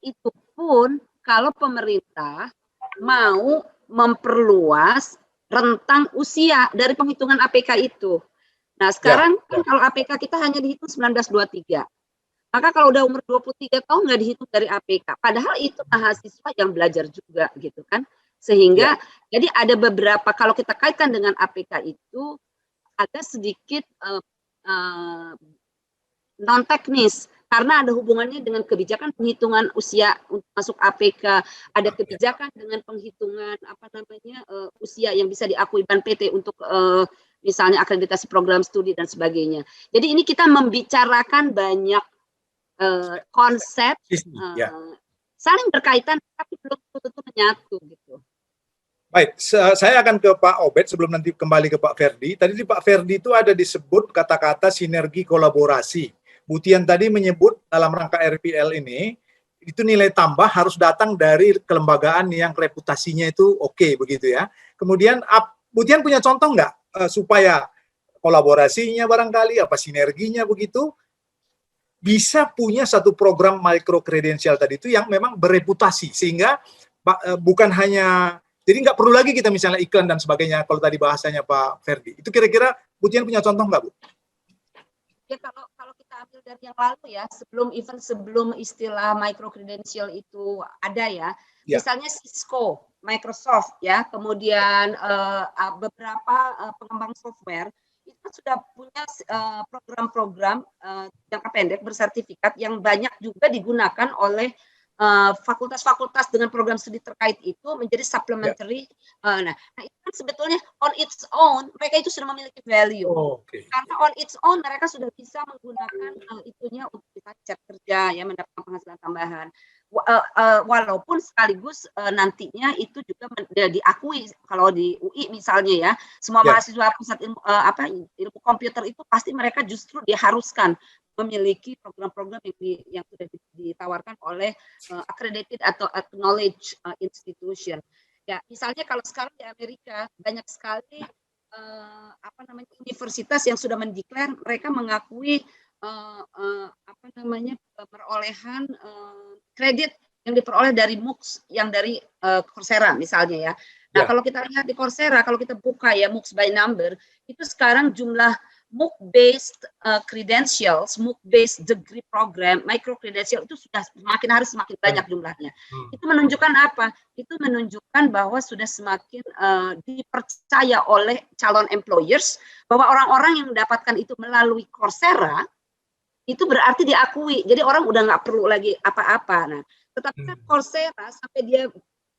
Itu pun kalau pemerintah mau memperluas rentang usia dari penghitungan APK itu. Nah, sekarang kan kalau APK kita hanya dihitung 1923. Maka kalau udah umur 23 tahun nggak dihitung dari APK. Padahal itu mahasiswa yang belajar juga gitu kan. Sehingga jadi ada beberapa, kalau kita kaitkan dengan APK itu agak sedikit non teknis karena ada hubungannya dengan kebijakan penghitungan usia untuk masuk APK, ada kebijakan dengan penghitungan usia yang bisa diakui Ban PT untuk misalnya akreditasi program studi dan sebagainya. Jadi ini kita membicarakan banyak konsep saling berkaitan tapi belum tentu menyatu gitu. Baik, saya akan ke Pak Obed sebelum nanti kembali ke Pak Ferdi. Tadi di Pak Ferdi itu ada disebut kata-kata sinergi kolaborasi. Butian tadi menyebut dalam rangka RPL ini, itu nilai tambah harus datang dari kelembagaan yang reputasinya itu oke, begitu ya. Kemudian, Butian punya contoh nggak supaya kolaborasinya barangkali, apa sinerginya begitu? bisa punya satu program micro credential tadi itu yang memang bereputasi, sehingga bukan hanya, jadi nggak perlu lagi kita misalnya iklan dan sebagainya kalau tadi bahasanya Pak Ferdi. Itu kira-kira Bu Tian punya contoh nggak, Bu? Ya kalau kita ambil dari yang lalu ya, sebelum istilah micro credential itu ada ya, misalnya Cisco, Microsoft ya, kemudian beberapa pengembang software itu sudah punya program-program jangka pendek bersertifikat yang banyak juga digunakan oleh fakultas-fakultas dengan program studi terkait itu menjadi supplementary. Nah, itu kan sebetulnya on its own mereka itu sudah memiliki value. Karena on its own mereka sudah bisa menggunakan itunya untuk bisa cari kerja, ya, mendapatkan penghasilan tambahan. Walaupun sekaligus nantinya itu juga diakui kalau di UI misalnya ya, semua mahasiswa pusat ilmu komputer itu pasti mereka justru diharuskan memiliki program-program yang sudah ditawarkan oleh accredited atau acknowledged institution. Ya, misalnya kalau sekarang di Amerika banyak sekali universitas yang sudah mendeklar mereka mengakui perolehan kredit yang diperoleh dari MOOCs yang dari Coursera misalnya ya. Nah, kalau kita lihat di Coursera, kalau kita buka ya MOOCs by number, itu sekarang jumlah MOOC-based credentials, MOOC-based degree program, micro credential itu sudah harus semakin banyak jumlahnya. Itu menunjukkan apa? Itu menunjukkan bahwa sudah semakin dipercaya oleh calon employers bahwa orang-orang yang mendapatkan itu melalui Coursera itu berarti diakui. Jadi orang udah nggak perlu lagi apa-apa. Nah, tetapi kan Coursera sampai dia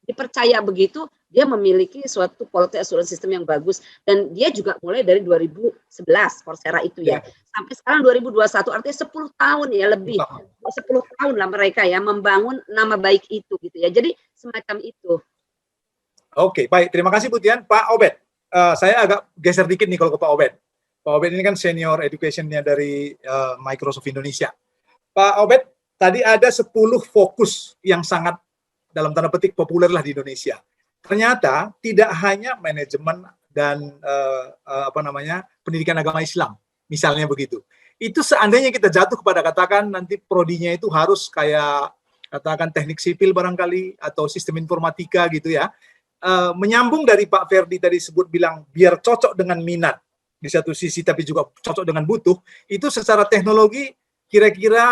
dipercaya begitu, dia memiliki suatu quality assurance system yang bagus, dan dia juga mulai dari 2011 Coursera itu ya, sampai sekarang 2021, artinya 10 tahun ya lebih, 10 tahun lah mereka ya membangun nama baik itu gitu ya, jadi semacam itu. Oke, baik, terima kasih Bu Tian. Pak Obed, saya agak geser dikit nih kalau ke Pak Obed. Pak Obed ini kan senior education-nya dari Microsoft Indonesia. Pak Obed, tadi ada 10 fokus yang sangat dalam tanda petik populer lah di Indonesia. Ternyata tidak hanya manajemen dan pendidikan agama Islam, misalnya begitu. Itu seandainya kita jatuh kepada katakan nanti prodinya itu harus kayak katakan teknik sipil barangkali atau sistem informatika gitu ya. Menyambung dari Pak Ferdi tadi sebut bilang biar cocok dengan minat di satu sisi tapi juga cocok dengan butuh, itu secara teknologi kira-kira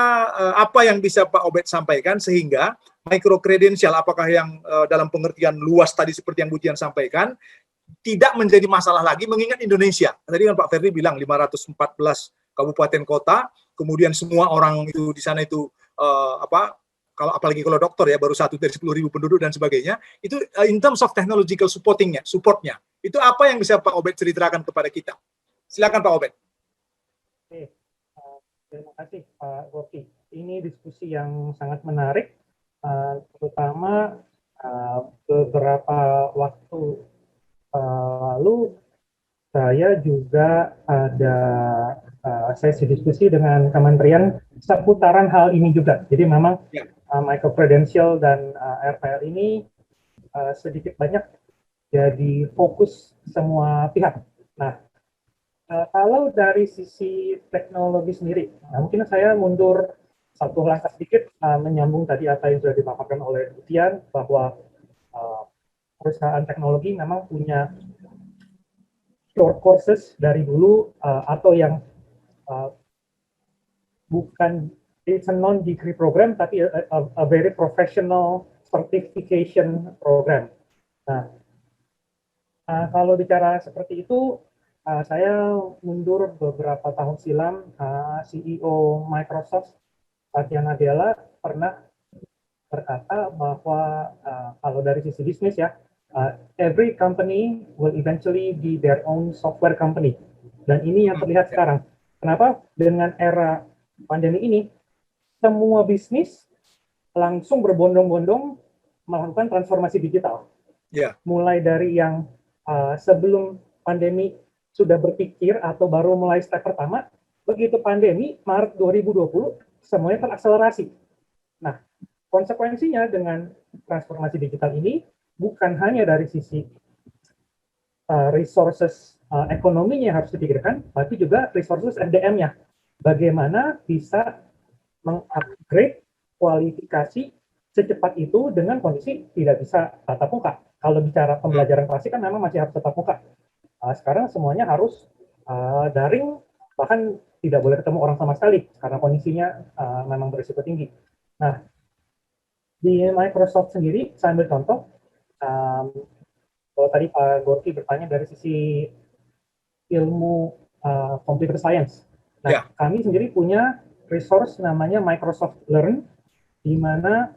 apa yang bisa Pak Obed sampaikan sehingga micro credential apakah yang dalam pengertian luas tadi seperti yang Bu Tian sampaikan tidak menjadi masalah lagi mengingat Indonesia. Tadi kan Pak Ferdi bilang 514 kabupaten kota, kemudian semua orang itu di sana itu kalau apalagi kalau dokter ya baru 1 dari 10.000 penduduk dan sebagainya. Itu in terms of technological supportnya, itu apa yang bisa Pak Obed ceritakan kepada kita? Silakan Pak Obed. Oke. Terima kasih Pak Gopi. Ini diskusi yang sangat menarik, terutama beberapa waktu lalu saya juga ada sesi diskusi dengan kementerian seputaran hal ini juga. Jadi memang micro credential dan RPL ini sedikit banyak jadi fokus semua pihak. Nah, kalau dari sisi teknologi sendiri, mungkin saya mundur satu langkah sedikit menyambung tadi apa yang sudah dipaparkan oleh Bu Tian, bahwa perusahaan teknologi memang punya short courses dari dulu atau yang bukan, it's a non-degree program, tapi a very professional certification program. Nah, kalau bicara seperti itu, saya mundur beberapa tahun silam, CEO Microsoft, Satya Nadella, pernah berkata bahwa kalau dari sisi bisnis ya, every company will eventually be their own software company. Dan ini yang terlihat sekarang. Kenapa? Dengan era pandemi ini, semua bisnis langsung berbondong-bondong melakukan transformasi digital. Mulai dari yang sebelum pandemi sudah berpikir atau baru mulai step pertama, begitu pandemi, Maret 2020, semuanya terakselerasi. Nah, konsekuensinya dengan transformasi digital ini, bukan hanya dari sisi resources ekonominya yang harus dipikirkan, tapi juga resources SDM-nya. Bagaimana bisa mengupgrade kualifikasi secepat itu dengan kondisi tidak bisa tatap muka. Kalau bicara pembelajaran klasik kan memang masih harus tatap muka. Sekarang semuanya harus daring, bahkan tidak boleh ketemu orang sama sekali karena kondisinya memang berisiko tinggi. Nah, di Microsoft sendiri, saya ambil contoh, kalau tadi Pak Gorky bertanya dari sisi ilmu computer science. Nah, kami sendiri punya resource namanya Microsoft Learn, di mana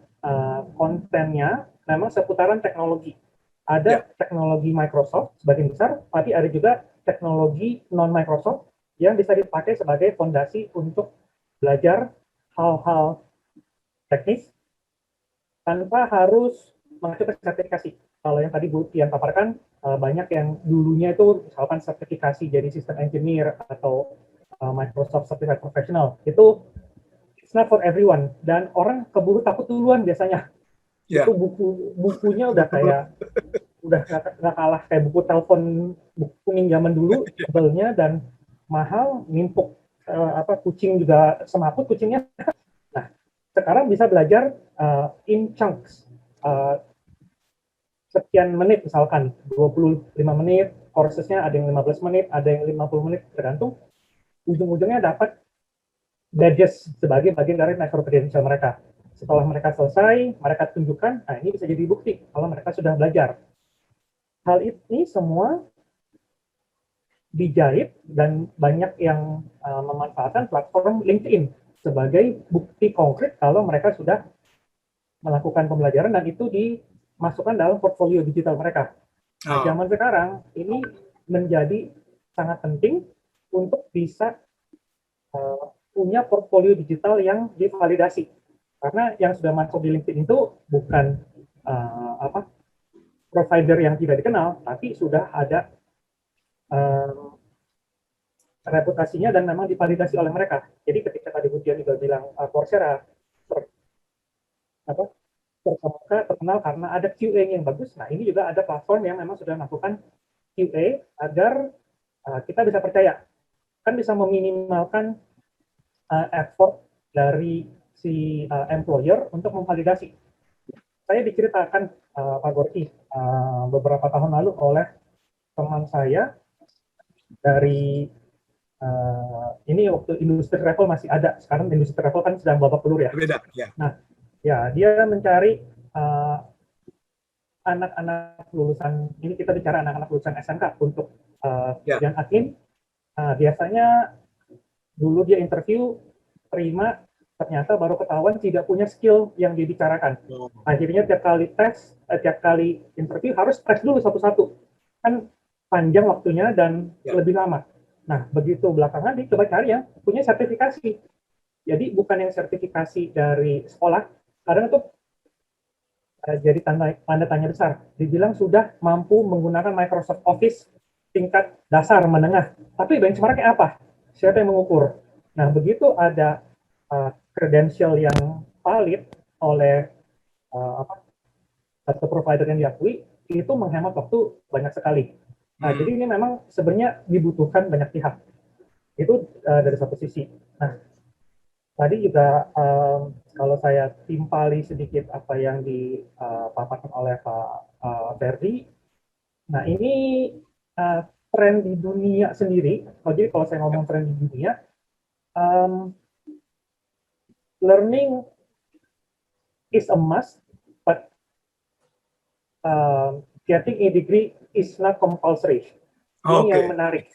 kontennya memang seputaran teknologi. Ada teknologi Microsoft sebagian besar, tapi ada juga teknologi non-Microsoft yang bisa dipakai sebagai fondasi untuk belajar hal-hal teknis tanpa harus mengacu ke sertifikasi. Kalau yang tadi Bu Tian paparkan, banyak yang dulunya itu misalkan sertifikasi jadi sistem engineer atau Microsoft Certified Professional. Itu it's not for everyone, dan orang keburu takut duluan biasanya. Itu bukunya udah kayak nggak kalah kayak buku telepon, buku kuning zaman dulu, tebelnya dan mahal, nimpuk kucing juga semaput kucingnya. Nah, sekarang bisa belajar in chunks, sekian menit misalkan, 25 menit, courses-nya ada yang 15 menit, ada yang 50 menit, tergantung. Ujung-ujungnya dapat badges sebagai bagian dari micro credential mereka. Setelah mereka selesai, mereka tunjukkan, nah ini bisa jadi bukti kalau mereka sudah belajar. Hal ini semua dijahit dan banyak yang memanfaatkan platform LinkedIn sebagai bukti konkret kalau mereka sudah melakukan pembelajaran dan itu dimasukkan dalam portfolio digital mereka. Nah, zaman sekarang ini menjadi sangat penting untuk bisa punya portfolio digital yang divalidasi. Karena yang sudah masuk di LinkedIn itu bukan provider yang tidak dikenal, tapi sudah ada reputasinya dan memang divalidasi oleh mereka. Jadi ketika tadi Bu Dian juga bilang Coursera terkenal karena ada QA yang bagus, nah ini juga ada platform yang memang sudah melakukan QA agar kita bisa percaya, kan bisa meminimalkan effort dari si employer untuk memvalidasi. Saya diceritakan Pak Gorky beberapa tahun lalu oleh teman saya dari ini waktu industri travel masih ada, sekarang industri travel kan sedang babak belur ya. Beda, ya. Nah, ya dia mencari anak-anak lulusan, ini kita bicara anak-anak lulusan SMK untuk pekerjaan admin. Biasanya dulu dia interview, terima, ternyata baru ketahuan tidak punya skill yang dibicarakan. Akhirnya tiap kali tes, tiap kali interview harus tes dulu satu-satu. Kan panjang waktunya dan lebih lama. Nah, begitu belakangan dia coba cari yang punya sertifikasi. Jadi bukan yang sertifikasi dari sekolah, kadang itu jadi tanda tanya besar. Dibilang sudah mampu menggunakan Microsoft Office tingkat dasar menengah. Tapi benchmarknya apa? Siapa yang mengukur? Nah, begitu ada credential yang valid oleh satu provider yang diakui, itu menghemat waktu banyak sekali. Nah, jadi ini memang sebenarnya dibutuhkan banyak pihak. Itu dari satu sisi. Nah, tadi juga kalau saya timpali sedikit apa yang dipaparkan oleh Pak Ferdi, nah ini tren di dunia sendiri. Jadi kalau saya ngomong tren di dunia, learning is a must, but getting a degree is not compulsory. Ini yang menarik.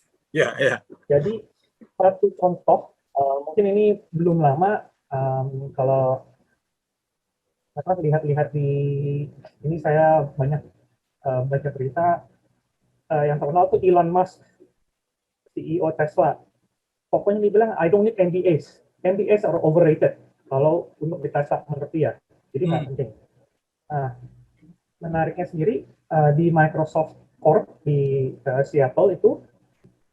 Jadi satu contoh, mungkin ini belum lama, kalau lihat-lihat di ini saya banyak baca berita, yang terkenal tuh Elon Musk, CEO Tesla. Pokoknya dia bilang, I don't need MBAs. MBAs are overrated kalau untuk di Tesla menurut dia. Jadi nggak penting. Nah, menariknya sendiri di Microsoft Corp di Seattle itu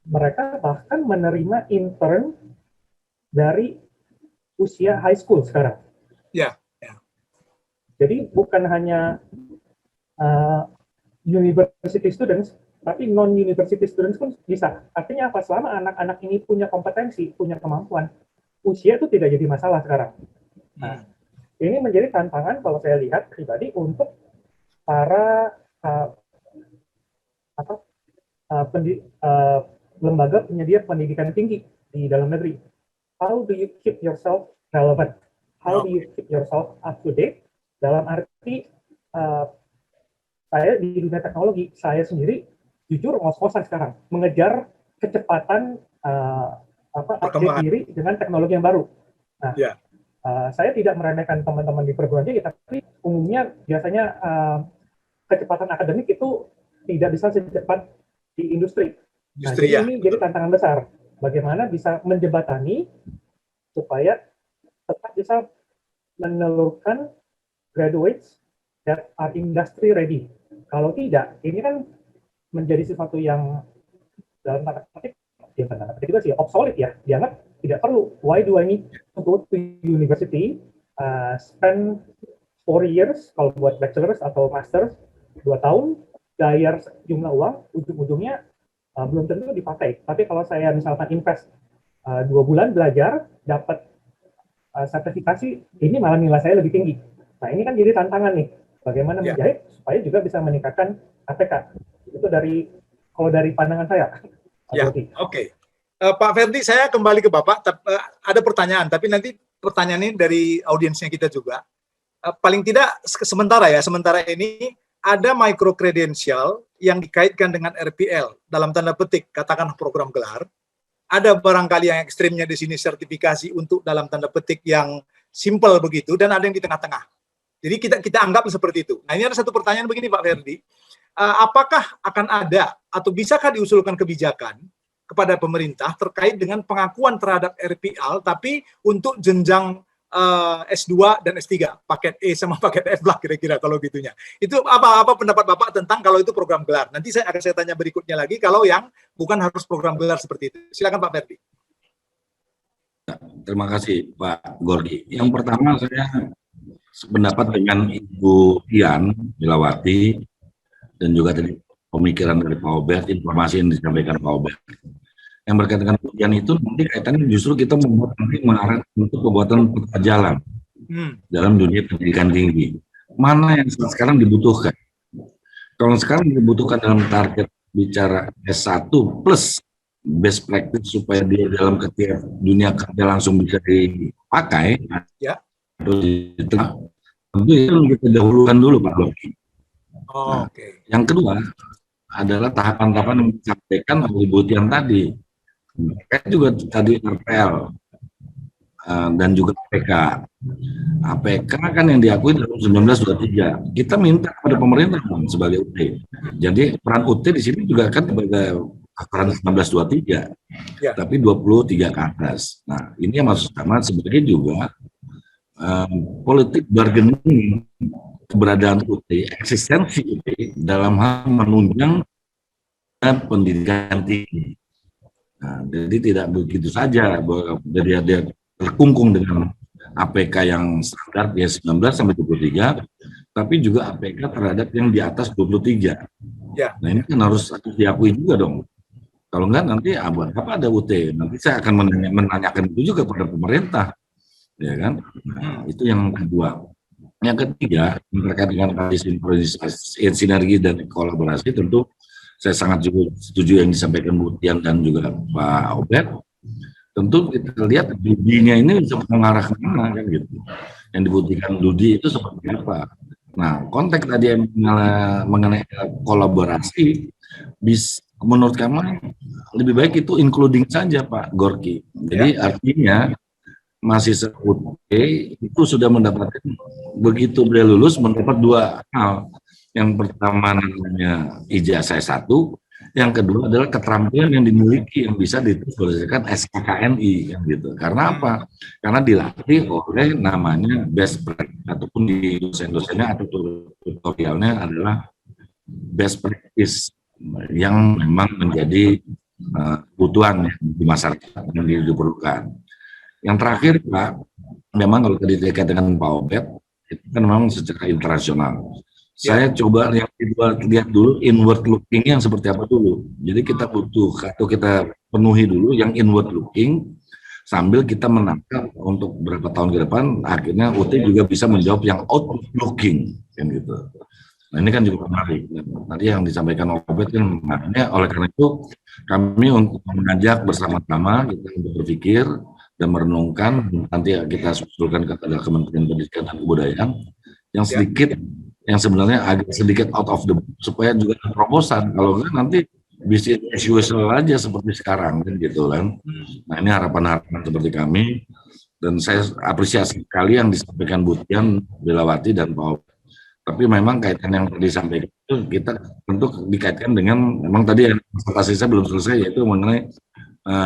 mereka bahkan menerima intern dari usia high school sekarang. Jadi bukan hanya university students, tapi non-university students pun bisa. Artinya apa? Selama anak-anak ini punya kompetensi, punya kemampuan, usia itu tidak jadi masalah sekarang. Nah, ini menjadi tantangan kalau saya lihat pribadi untuk para lembaga penyedia pendidikan tinggi di dalam negeri. How do you keep yourself relevant? How do you keep yourself up to date? Dalam arti saya di dunia teknologi, saya sendiri jujur ngos-ngosan sekarang mengejar kecepatan update diri dengan teknologi yang baru. Nah, saya tidak meremehkan teman-teman di perguruan tinggi, tapi umumnya biasanya kecepatan akademik itu tidak bisa secepat di industri. Nah, jadi ini jadi tantangan besar. Bagaimana bisa menjembatani supaya tetap bisa menelurkan graduates that are industry ready. Kalau tidak, ini kan menjadi sesuatu yang dalam tanda petik, juga sih obsolete ya, dianggap tidak perlu. Why do I need to go to university, spend 4 years kalau buat bachelor's atau master's 2 tahun, bayar jumlah uang, ujung-ujungnya belum tentu dipakai. Tapi kalau saya misalkan invest 2 bulan belajar, dapat sertifikasi, ini malah nilai saya lebih tinggi. Nah, ini kan jadi tantangan nih, bagaimana menjahit supaya juga bisa meningkatkan APK. Itu kalau dari pandangan saya. Ya, oke. Pak Ferdi, saya kembali ke Bapak. Ada pertanyaan, tapi nanti pertanyaan ini dari audiensnya kita juga. Paling tidak sementara ini ada micro credential yang dikaitkan dengan RPL dalam tanda petik, katakan program gelar. Ada barangkali yang ekstrimnya di sini sertifikasi untuk dalam tanda petik yang simple begitu, dan ada yang di tengah-tengah. Jadi kita anggap seperti itu. Nah, ini ada satu pertanyaan begini Pak Ferdi. Apakah akan ada atau bisakah diusulkan kebijakan kepada pemerintah terkait dengan pengakuan terhadap RPL tapi untuk jenjang S2 dan S3, paket E sama paket F lah kira-kira kalau gitunya. Itu apa pendapat Bapak tentang kalau itu program gelar? Nanti saya tanya berikutnya lagi kalau yang bukan harus program gelar seperti itu. Silakan Pak Ferdi. Terima kasih Pak Gorgi. Yang pertama saya sependapat dengan Ibu Ian Milawati dan juga tadi pemikiran dari Pak Obert, informasi yang disampaikan Pak Obert. Yang berkaitan dengan ujian itu nanti kaitannya justru kita membuat nanti mengarah untuk pembuatan peta jalan dalam dunia pendidikan tinggi. Mana yang sekarang dibutuhkan? Kalau sekarang dibutuhkan dalam target bicara S1 plus best practice supaya dia dalam dunia kerja langsung bisa dipakai, tentu itu kita dahulukan dulu Pak Loki. Yang kedua adalah tahapan-tahapan yang disampaikan oleh Ibu Tian tadi. Mereka juga tadi RPL dan juga APK. APK kan yang diakui dalam 1923. Kita minta kepada pemerintah sebagai UT. Jadi peran UT di sini juga kan sebagai peran 1923, tapi 23 ke atas. Nah, ini yang maksud sama sebagai juga politik bargaining keberadaan UT, eksistensi UT dalam hal menunjang pendidikan tinggi. Nah, jadi tidak begitu saja dia terkungkung dengan APK yang standar ya 19 sampai 23, tapi juga APK terhadap yang di atas 23. Nah, ini kan harus diakui juga dong. Kalau enggak nanti buat apa ada UT? Nanti saya akan menanyakan itu juga pada pemerintah, ya kan? Nah, itu yang kedua. Yang ketiga terkait dengan sinergi dan kolaborasi, tentu saya sangat juga setuju yang disampaikan Bu Tian dan juga Pak Obert. Tentu kita lihat dudinya ini bisa mengarah ke mana kan gitu. Yang dibutuhkan dudi itu seperti apa. Nah, konteks tadi mengenai kolaborasi, menurut kami lebih baik itu including saja Pak Gorki. Jadi artinya mahasiswa UT itu sudah mendapatkan, begitu beliau lulus mendapat 2 hal. Yang pertama namanya ijazah S1, yang kedua adalah keterampilan yang dimiliki yang bisa dituliskan SKKNI kan gitu. Karena apa? Karena dilatih oleh namanya best practice ataupun di dosen-dosennya atau tutorialnya adalah best practice yang memang menjadi kebutuhan di masyarakat yang diperlukan. Yang terakhir Pak, memang kalau tadi terkait dengan Pak Obet, itu kan memang secara internasional. Saya coba yang kedua lihat dulu inward looking yang seperti apa dulu. Jadi kita butuh atau kita penuhi dulu yang inward looking sambil kita menangkap untuk beberapa tahun ke depan, akhirnya UT juga bisa menjawab yang outward looking, kan gitu. Nah ini kan juga menarik. Tadi yang disampaikan oleh Obed kan makanya oleh karena itu kami untuk mengajak bersama-sama kita untuk berpikir dan merenungkan, nanti kita usulkan kepada Kementerian Pendidikan dan Kebudayaan yang sedikit, yang sebenarnya agak sedikit out of the box, supaya juga ada terobosan. Kalau enggak nanti bisnis as usual aja seperti sekarang kan gitu kan. Nah ini harapan-harapan seperti kami, dan saya apresiasi sekali yang disampaikan Bu Tian, Belawati dan Pak. Tapi memang kaitan yang disampaikan itu kita tentu dikaitkan dengan, memang tadi yang presentasi saya belum selesai, yaitu mengenai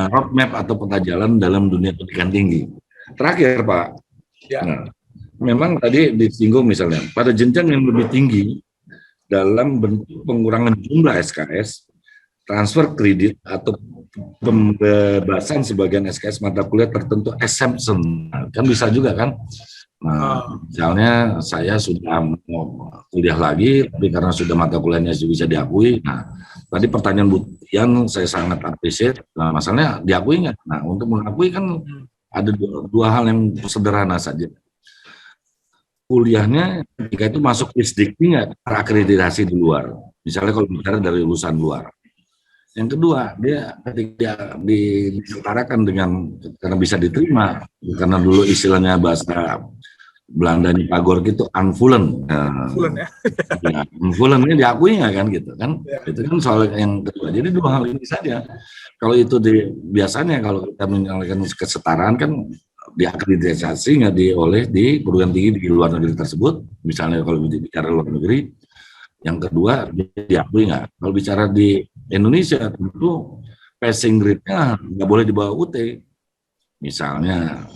roadmap atau peta jalan dalam dunia pendidikan tinggi. Terakhir Pak, nah, memang tadi disinggung misalnya pada jenjang yang lebih tinggi dalam bentuk pengurangan jumlah SKS, transfer kredit atau pembebasan sebagian SKS mata kuliah tertentu exemption, kan bisa juga kan. Nah, misalnya saya sudah mau kuliah lagi, tapi karena sudah mata kuliahnya bisa diakui. Nah, tadi pertanyaan Bu Tian saya sangat appreciate. Nah, masalahnya diakui nggak? Nah, untuk mengakui kan ada dua hal yang sederhana saja. Kuliahnya ketika itu masuk Isdikti nggak terakreditasi di luar. Misalnya kalau bicara dari lulusan luar. Yang kedua, dia ketika disetarakan dengan, karena bisa diterima, karena dulu istilahnya bahasa Belandanya Pagor gitu, unfullen. Unfullen ya. Ya, unfullen ini diakui nggak kan gitu kan? Ya. Itu kan soal yang kedua. Jadi dua hal ini saja. Kalau itu biasanya kalau kita menyalakan kesetaraan kan diakreditasi nggak oleh di perguruan tinggi di luar negeri tersebut. Misalnya kalau bicara luar negeri. Yang kedua, diakui nggak? Kalau bicara di Indonesia, tentu passing grade-nya nggak boleh di bawah UT. Misalnya,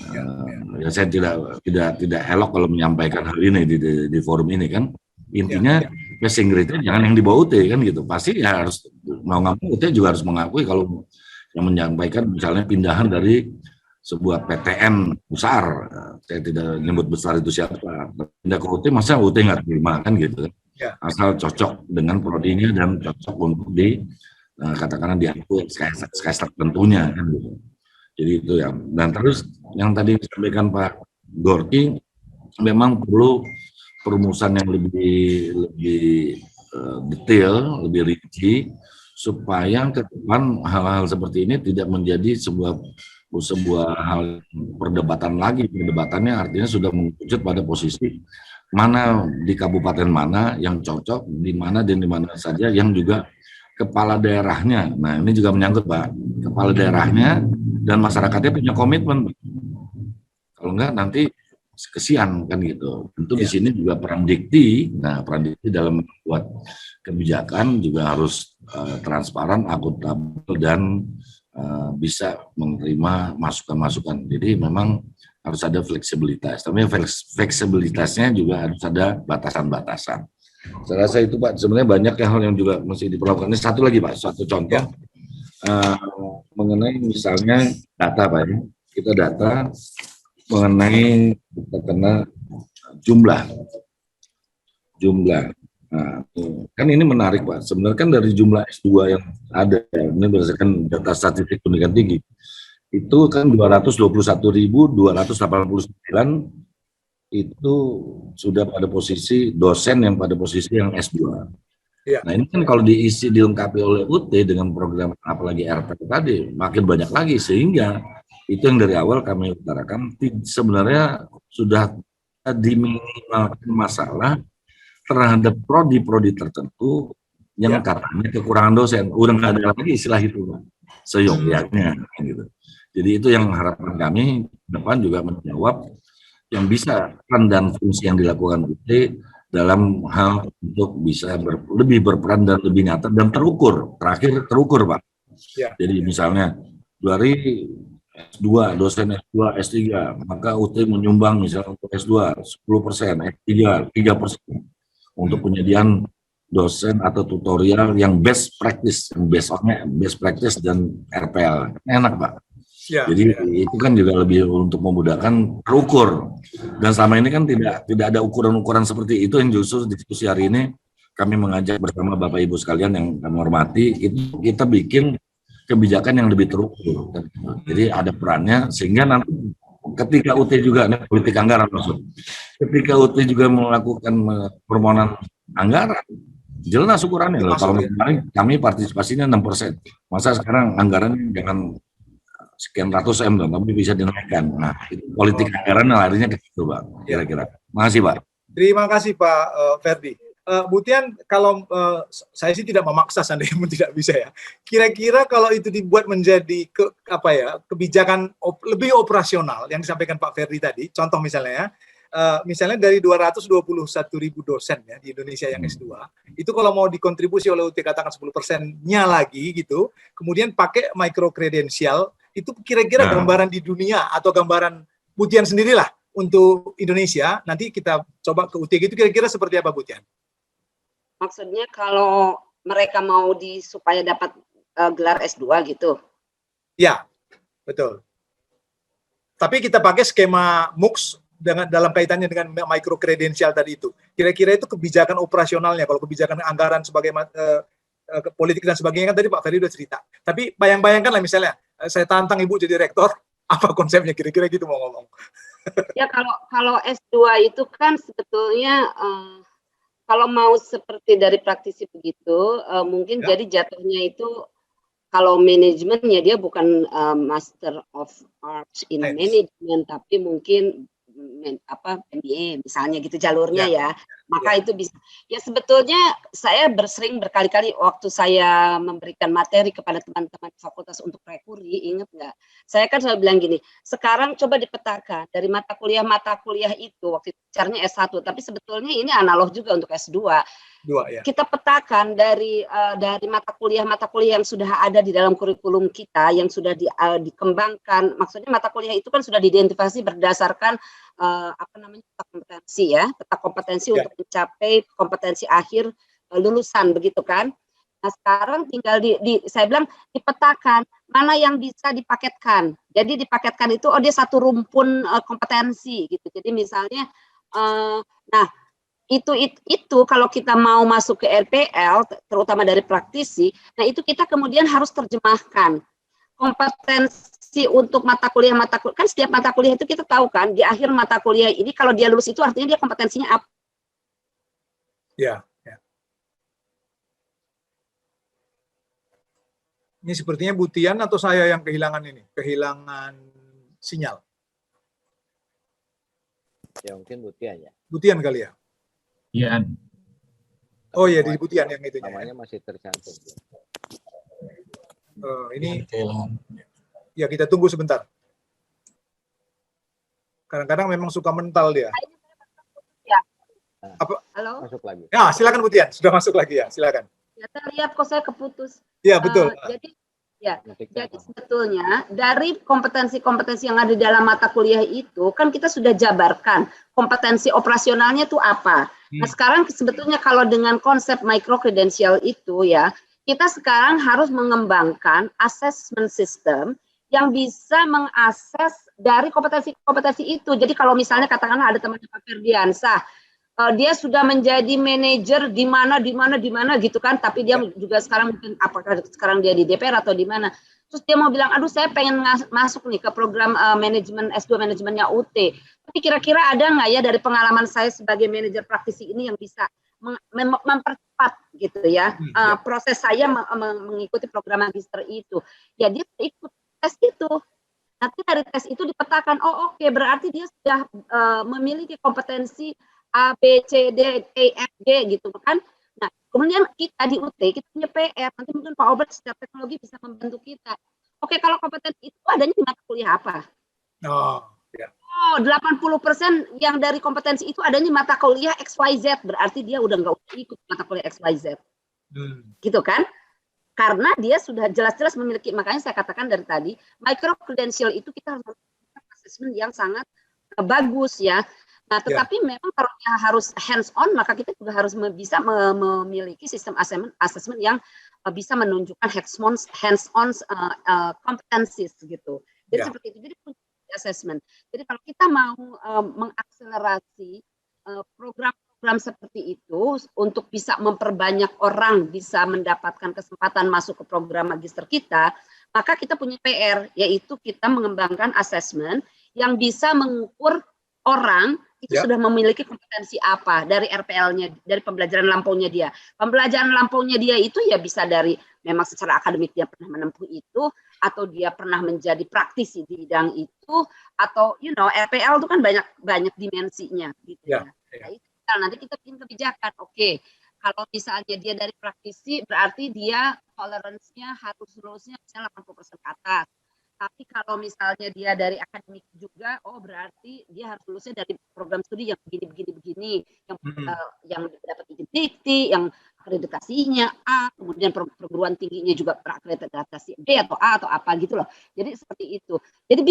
ya saya tidak elok kalau menyampaikan hal ini di forum ini kan. Intinya passing grade-nya jangan yang di bawah UT kan gitu. Pasti ya harus mau nggak mau UT juga harus mengakui kalau yang menyampaikan misalnya pindahan dari sebuah PTN besar, saya tidak nyebut besar itu siapa, pindah ke UT, masa UT nggak terima kan gitu kan. Asal cocok dengan prodinya dan cocok untuk katakanlah diakui SKS tertentunya kan gitu. Jadi itu ya. Dan terus yang tadi disampaikan Pak Gorky, memang perlu perumusan yang lebih detail, lebih rinci, supaya ke depan hal-hal seperti ini tidak menjadi sebuah hal perdebatan lagi. Perdebatannya artinya sudah mengerucut pada posisi mana di kabupaten mana yang cocok, di mana dan di mana saja yang juga kepala daerahnya. Nah ini juga menyangkut Pak, kepala daerahnya dan masyarakatnya punya komitmen. Kalau enggak nanti kesian kan gitu. Tentu di sini juga peran Dikti. Nah peran Dikti dalam membuat kebijakan juga harus transparan, akuntabel dan bisa menerima masukan-masukan. Jadi memang harus ada fleksibilitas. Tapi fleksibilitasnya juga harus ada batasan-batasan. Saya rasa itu Pak, sebenarnya banyak hal yang juga mesti diperlakukan. Ini satu lagi Pak, satu contoh mengenai misalnya data Pak. Kita data mengenai katakanlah jumlah. Nah, kan ini menarik Pak. Sebenarnya kan dari jumlah S2 yang ada, ini berdasarkan data statistik pendidikan tinggi, itu kan 221.289 itu sudah pada posisi dosen yang pada posisi yang S2. Ya. Nah ini kan kalau diisi dilengkapi oleh UT dengan program apalagi RT tadi makin banyak lagi, sehingga itu yang dari awal kami utarakan sebenarnya sudah diminimalkan masalah terhadap prodi-prodi tertentu yang katanya kekurangan dosen. Udah nggak ada lagi istilah itu seyogyanya gitu. Jadi itu yang harapan kami depan juga menjawab yang bisa peran dan fungsi yang dilakukan UT dalam hal untuk bisa lebih berperan dan lebih nyata dan terukur. Terakhir terukur Pak. Ya. Jadi misalnya dari S2, dosen S2, S3, maka UT menyumbang misalnya untuk S2 10%, S3 3%. Untuk penyediaan dosen atau tutorial yang best practice, best practice dan RPL. Enak Pak. Ya, jadi itu kan juga lebih untuk memudahkan terukur. Dan selama ini kan tidak ada ukuran-ukuran seperti itu yang justru diskusi hari ini kami mengajak bersama Bapak Ibu sekalian yang kami hormati, itu kita bikin kebijakan yang lebih terukur. Jadi ada perannya sehingga nanti ketika UT juga, ini politik anggaran maksud, ketika UT juga melakukan permohonan anggaran, jelas ukurannya loh. Kalau kemarin kami partisipasinya 6%, masa sekarang anggarannya jangan sekian ratus M, tapi bisa dinaikkan. Nah, itu politik anggaran larinya ke situ, Pak, kira-kira. Makasih, Pak. Terima kasih, Pak Ferdi. Bu Tian, kalau saya sih tidak memaksa seandainya tidak bisa ya. Kira-kira kalau itu dibuat menjadi kebijakan lebih operasional yang disampaikan Pak Ferdi tadi, contoh misalnya misalnya dari 221.000 dosen ya di Indonesia yang S2, itu kalau mau dikontribusi oleh UT katakan 10%-nya lagi gitu, kemudian pakai micro credential, itu kira-kira gambaran di dunia atau gambaran Bu Tian sendirilah untuk Indonesia, nanti kita coba ke UT gitu, kira-kira seperti apa Bu Tian? Maksudnya kalau mereka mau supaya dapat gelar S2 gitu? Ya, betul. Tapi kita pakai skema MOOCs dalam kaitannya dengan micro credential tadi itu. Kira-kira itu kebijakan operasionalnya, kalau kebijakan anggaran sebagai politik dan sebagainya kan tadi Pak Ferdi udah cerita. Tapi bayangkanlah misalnya, saya tantang Ibu jadi rektor, apa konsepnya kira-kira gitu mau ngomong. Ya kalau S2 itu kan sebetulnya kalau mau seperti dari praktisi begitu, mungkin jadi jatuhnya itu kalau manajemen ya dia bukan Master of Arts in Management, tapi mungkin MBA misalnya gitu jalurnya ya. Maka itu bisa. Ya sebetulnya saya sering berkali-kali waktu saya memberikan materi kepada teman-teman fakultas untuk rekuri, ingat nggak? Saya kan selalu bilang gini, sekarang coba dipetakan dari mata kuliah itu, waktu itu caranya S1, tapi sebetulnya ini analog juga untuk S2. Kita petakan dari mata kuliah yang sudah ada di dalam kurikulum kita, yang sudah dikembangkan. Maksudnya mata kuliah itu kan sudah diidentifikasi berdasarkan peta kompetensi ya, peta kompetensi untuk mencapai kompetensi akhir lulusan begitu kan. Nah sekarang tinggal saya bilang dipetakan mana yang bisa dipaketkan. Jadi dipaketkan itu dia satu rumpun kompetensi gitu. Jadi misalnya itu kalau kita mau masuk ke RPL terutama dari praktisi, nah itu kita kemudian harus terjemahkan kompetensi untuk mata kuliah kan setiap mata kuliah itu kita tahu kan di akhir mata kuliah ini kalau dia lulus itu artinya dia kompetensinya apa? Ya. Ini sepertinya Bu Tian atau saya yang kehilangan sinyal. Ya mungkin Bu Tian ya. Bu Tian kali ya. Iya. Oh iya di Bu Tian yang itu. Namanya masih tercantum. Ini ya kita tunggu sebentar. Kadang-kadang memang suka mental dia. Ya. Apa? Halo. Masuk lagi. Ya silakan Bu Tian, sudah masuk lagi ya, silakan. Ya, saya lihat kok saya keputus. Iya betul. Jadi sebetulnya dari kompetensi-kompetensi yang ada di dalam mata kuliah itu kan kita sudah jabarkan kompetensi operasionalnya itu apa. Nah sekarang sebetulnya kalau dengan konsep micro credential itu ya kita sekarang harus mengembangkan assessment system yang bisa mengakses dari kompetensi-kompetensi itu. Jadi kalau misalnya katakanlah ada teman Pak Ferdiansah, dia sudah menjadi manajer di mana gitu kan, tapi dia juga sekarang mungkin apakah sekarang dia di DPR atau di mana, terus dia mau bilang aduh saya pengen masuk nih ke program manajemen S2 manajemennya UT, tapi kira-kira ada nggak ya dari pengalaman saya sebagai manajer praktisi ini yang bisa mempercepat gitu ya proses saya mengikuti program magister itu, ya dia ikut tes itu. Nanti dari tes itu dipetakan, oh oke, berarti dia sudah memiliki kompetensi A, B, C, D, E, F, G gitu kan. Nah, kemudian kita di UT, kita punya PR, nanti mungkin Pak Obert secara teknologi bisa membantu kita. Oke, kalau kompetensi itu adanya di mata kuliah apa? Oh, 80% yang dari kompetensi itu adanya di mata kuliah XYZ, berarti dia udah nggak ikut mata kuliah XYZ. Gitu kan? Karena dia sudah jelas-jelas memiliki, makanya saya katakan dari tadi, micro credential itu kita harus melakukan assessment yang sangat bagus ya. Nah, tetapi memang kalau dia harus hands on, maka kita juga harus bisa memiliki sistem assessment yang bisa menunjukkan hands on competencies gitu. Jadi seperti itu. Jadi assessment. Jadi kalau kita mau mengakselerasi program-program seperti itu untuk bisa memperbanyak orang bisa mendapatkan kesempatan masuk ke program magister kita, maka kita punya PR, yaitu kita mengembangkan asesmen yang bisa mengukur orang itu sudah memiliki kompetensi apa dari RPL-nya, dari pembelajaran lampaunya dia. Pembelajaran lampaunya dia itu ya bisa dari memang secara akademik dia pernah menempuh itu, atau dia pernah menjadi praktisi di bidang itu, atau RPL itu kan banyak dimensinya gitu ya. Nah, itu nanti kita bikin kebijakan. Oke, kalau misalnya dia dari praktisi, berarti dia toleransinya harus lulusnya misalnya 80% ke atas. Tapi kalau misalnya dia dari akademik juga, oh berarti dia harus lulusnya dari program studi yang begini, yang dapat izin dikti, yang akreditasinya A, kemudian perguruan tingginya juga berakreditasi B atau A atau apa gitu loh. Jadi seperti itu. Jadi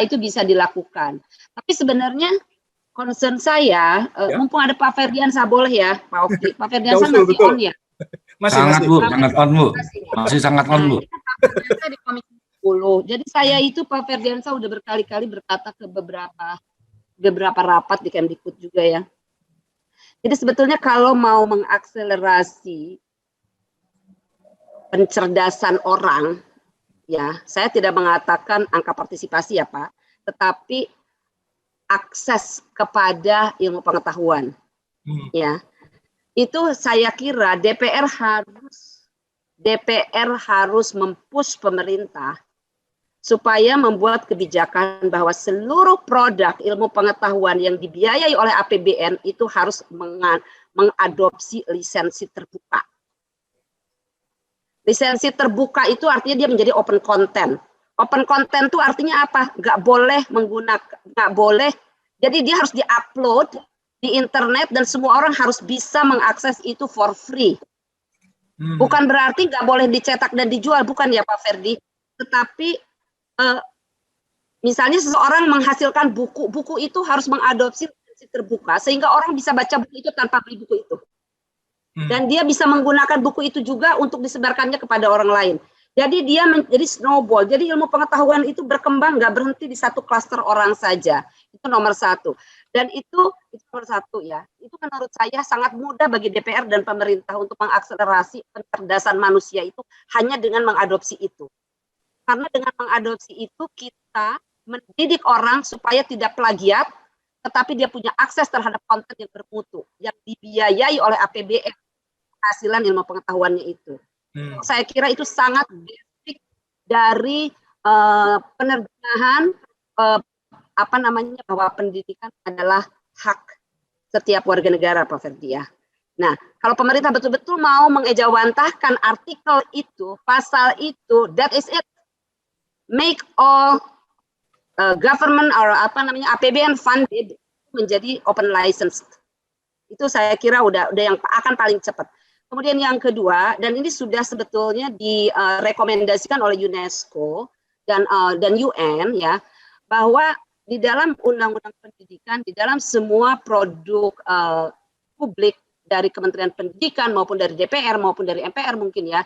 itu bisa dilakukan. Tapi sebenarnya concern saya, mumpung ada Pak Ferdiansa, boleh ya, Pak Oki. Pak Ferdiansa masih on ya? Sangat Bu, sangat on Bu. Masih sangat on Bu. Nah, di Komisi 10. Jadi saya itu Pak Ferdiansa udah berkali-kali berkata ke beberapa rapat di Kemdikbud juga ya. Jadi sebetulnya kalau mau mengakselerasi pencerdasan orang, ya, saya tidak mengatakan angka partisipasi ya Pak, tetapi akses kepada ilmu pengetahuan, ya, itu saya kira DPR harus mempush pemerintah supaya membuat kebijakan bahwa seluruh produk ilmu pengetahuan yang dibiayai oleh APBN itu harus mengadopsi lisensi terbuka. Lisensi terbuka itu artinya dia menjadi open content. Open content itu artinya apa? Nggak boleh. Jadi dia harus diupload di internet dan semua orang harus bisa mengakses itu for free. Bukan berarti nggak boleh dicetak dan dijual, bukan ya Pak Ferdi. Tetapi misalnya seseorang menghasilkan buku itu harus mengadopsi lisensi terbuka sehingga orang bisa baca buku itu tanpa beli buku itu. Dan dia bisa menggunakan buku itu juga untuk disebarkannya kepada orang lain. Jadi dia menjadi snowball. Jadi ilmu pengetahuan itu berkembang, nggak berhenti di satu klaster orang saja. Itu nomor satu. Dan itu nomor satu ya. Itu menurut saya sangat mudah bagi DPR dan pemerintah untuk mengakselerasi pencerdasan manusia itu hanya dengan mengadopsi itu. Karena dengan mengadopsi itu kita mendidik orang supaya tidak plagiat, tetapi dia punya akses terhadap konten yang bermutu, yang dibiayai oleh APBN, hasilan ilmu pengetahuannya itu. Saya kira itu sangat basic dari penerjemahan bahwa pendidikan adalah hak setiap warga negara, Pak Ferdi ya. Nah, kalau pemerintah betul-betul mau mengejawantahkan artikel itu, pasal itu, that is it. Make all government or APBN funded menjadi open license. Itu saya kira udah yang akan paling cepat. Kemudian yang kedua, dan ini sudah sebetulnya direkomendasikan oleh UNESCO dan UN ya, bahwa di dalam undang-undang pendidikan, di dalam semua produk publik dari Kementerian Pendidikan maupun dari DPR maupun dari MPR mungkin ya,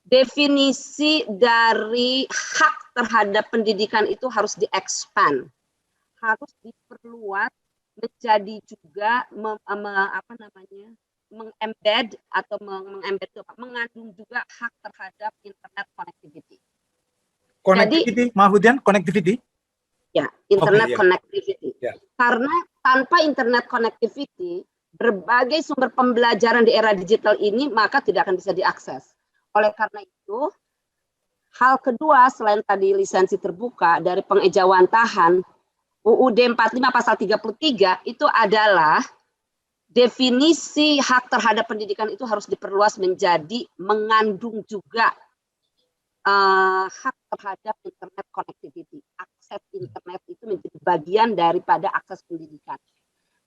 definisi dari hak terhadap pendidikan itu harus di-expand, harus diperluas menjadi juga mengembed atau mengandung juga hak terhadap internet connectivity. Connectivity, Mahfudian, connectivity? Ya, internet connectivity. Yeah. Karena tanpa internet connectivity, berbagai sumber pembelajaran di era digital ini maka tidak akan bisa diakses. Oleh karena itu, hal kedua selain tadi lisensi terbuka dari pengejawantahan UUD 45 pasal 33 itu adalah definisi hak terhadap pendidikan itu harus diperluas menjadi mengandung juga hak terhadap internet connectivity. Akses internet itu menjadi bagian daripada akses pendidikan.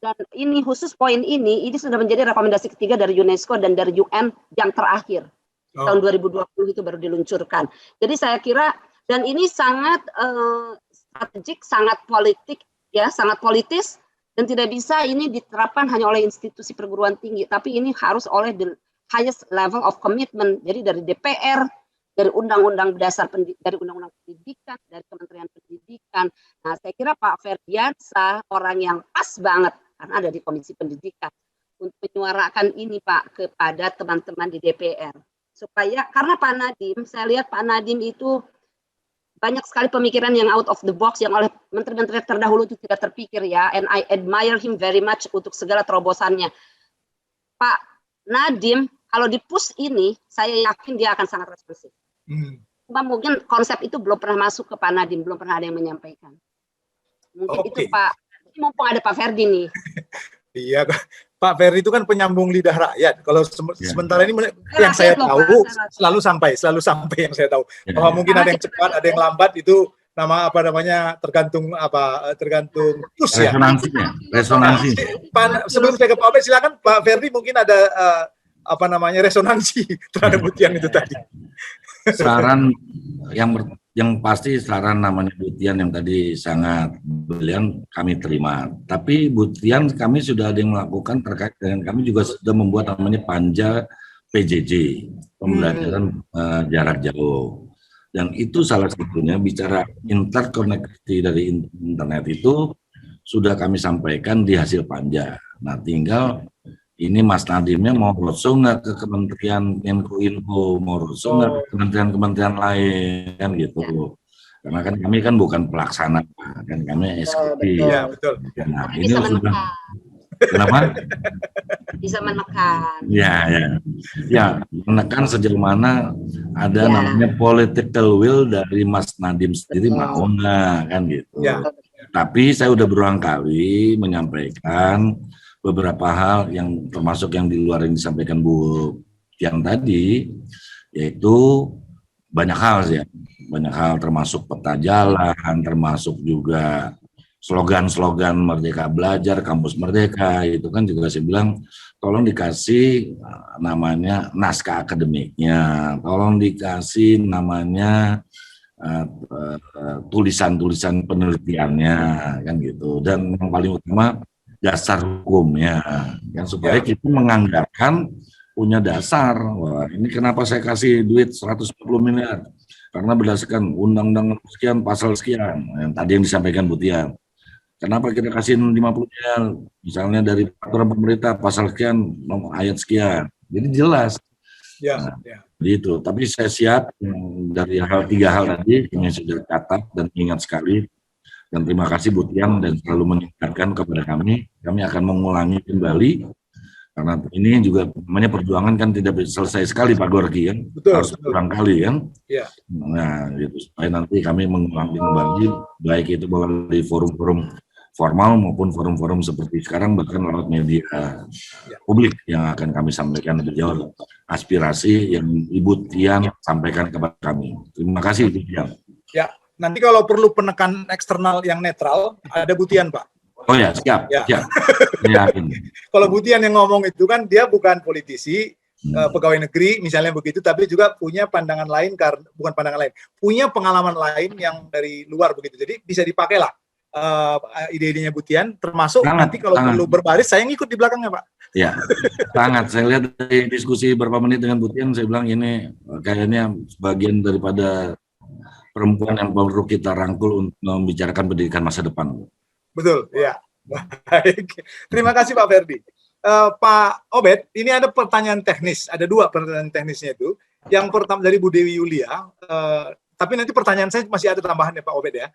Dan ini khusus poin ini sudah menjadi rekomendasi ketiga dari UNESCO dan dari UN yang terakhir. Tahun 2020 itu baru diluncurkan. Jadi saya kira, dan ini sangat strategik, sangat politik, ya, sangat politis, dan tidak bisa ini diterapkan hanya oleh institusi perguruan tinggi, tapi ini harus oleh the highest level of commitment. Jadi dari DPR, dari Undang-Undang Dasar, dari Undang-Undang Pendidikan, dari Kementerian Pendidikan. Nah, saya kira Pak Ferdiansa orang yang pas banget karena ada di Komisi Pendidikan untuk menyuarakan ini Pak kepada teman-teman di DPR. Supaya karena Pak Nadiem, saya lihat Pak Nadiem itu banyak sekali pemikiran yang out of the box yang oleh menteri-menteri terdahulu itu tidak terpikir ya, and I admire him very much untuk segala terobosannya. Pak Nadiem, kalau di push ini, saya yakin dia akan sangat responsif. Cuma mungkin konsep itu belum pernah masuk ke Pak Nadiem, belum pernah ada yang menyampaikan. Mungkin itu Pak, mumpung ada Pak Ferdi nih. Iya, Pak Ferdi itu kan penyambung lidah rakyat. Kalau sementara ini yang saya tahu selalu sampai yang saya tahu. Bahwa mungkin ada yang cepat, ada yang lambat, itu tergantung push ya. Resonansi. Sebelum saya ke Pak Obed, silakan Pak Ferdi, mungkin ada resonansi terhadap Butian itu tadi. Saran yang pasti saran namanya Butian yang tadi sangat brilian kami terima. Tapi Butian kami sudah ada yang melakukan terkait dengan kami juga sudah membuat namanya Panja PJJ, pembelajaran jarak jauh. Dan itu salah satunya bicara interconnectivity dari internet itu sudah kami sampaikan di hasil Panja. Nah tinggal ini Mas Nadiemnya mau roadshow nggak ke Kementerian Info, mau roadshow nggak ke kementerian-kementerian lain kan gitu. Karena kan kami kan bukan pelaksana, kan kami eksekutif. Iya betul. Nah ini sudah. Kenapa? Bisa menekan. Ya, menekan sejauh mana ada namanya political will dari Mas Nadiem sendiri mau nggak kan gitu. Ya. Tapi saya udah berulang kali menyampaikan beberapa hal yang termasuk yang di luar yang disampaikan Bu Tian tadi, yaitu banyak hal ya, banyak hal termasuk peta jalan, termasuk juga slogan-slogan Merdeka Belajar, Kampus Merdeka, itu kan juga saya bilang tolong dikasih namanya naskah akademiknya, tolong dikasih namanya tulisan-tulisan penelitiannya kan gitu, dan yang paling utama dasar hukumnya, yang supaya kita menganggarkan punya dasar. Wah, ini kenapa saya kasih duit 110 miliar? Karena berdasarkan undang-undang sekian, pasal sekian, yang tadi yang disampaikan Bu Tian. Kenapa kita kasih 50 miliar? Misalnya dari peraturan pemerintah, pasal sekian, ayat sekian. Jadi jelas. Gitu. Tapi saya siap dari tiga hal tadi, yang sudah catat dan ingat sekali. Dan terima kasih Bu Tian dan selalu mengingatkan kepada kami akan mengulangi kembali karena ini juga namanya perjuangan kan tidak selesai sekali Pak Gorky kan, harus berulang kali kan. Nah gitu supaya nanti kami mengulangi kembali baik itu melalui forum-forum formal maupun forum-forum seperti sekarang bahkan lewat media publik yang akan kami sampaikan lebih jauh aspirasi yang Ibu Tian sampaikan kepada kami. Terima kasih Bu Tian. Ya. Nanti kalau perlu penekan eksternal yang netral, ada Butian, Pak. Oh ya, siap. Kalau Butian yang ngomong itu kan dia bukan politisi, pegawai negeri, misalnya begitu, tapi juga punya pandangan lain, bukan pandangan lain, punya pengalaman lain yang dari luar begitu. Jadi bisa dipakailah ide-idenya Butian, termasuk nanti kalau perlu berbaris, saya ngikut di belakangnya, Pak. Ya, sangat. Saya lihat dari diskusi beberapa menit dengan Butian, saya bilang ini kayaknya bagian daripada perempuan yang perlu kita rangkul untuk membicarakan pendidikan masa depan. Betul, ya. Baik. Terima kasih Pak Ferdi. Pak Obed, ini ada pertanyaan teknis. Ada dua pertanyaan teknisnya itu. Yang pertama dari Bu Dewi Yulia. Tapi nanti pertanyaan saya masih ada tambahannya Pak Obed ya.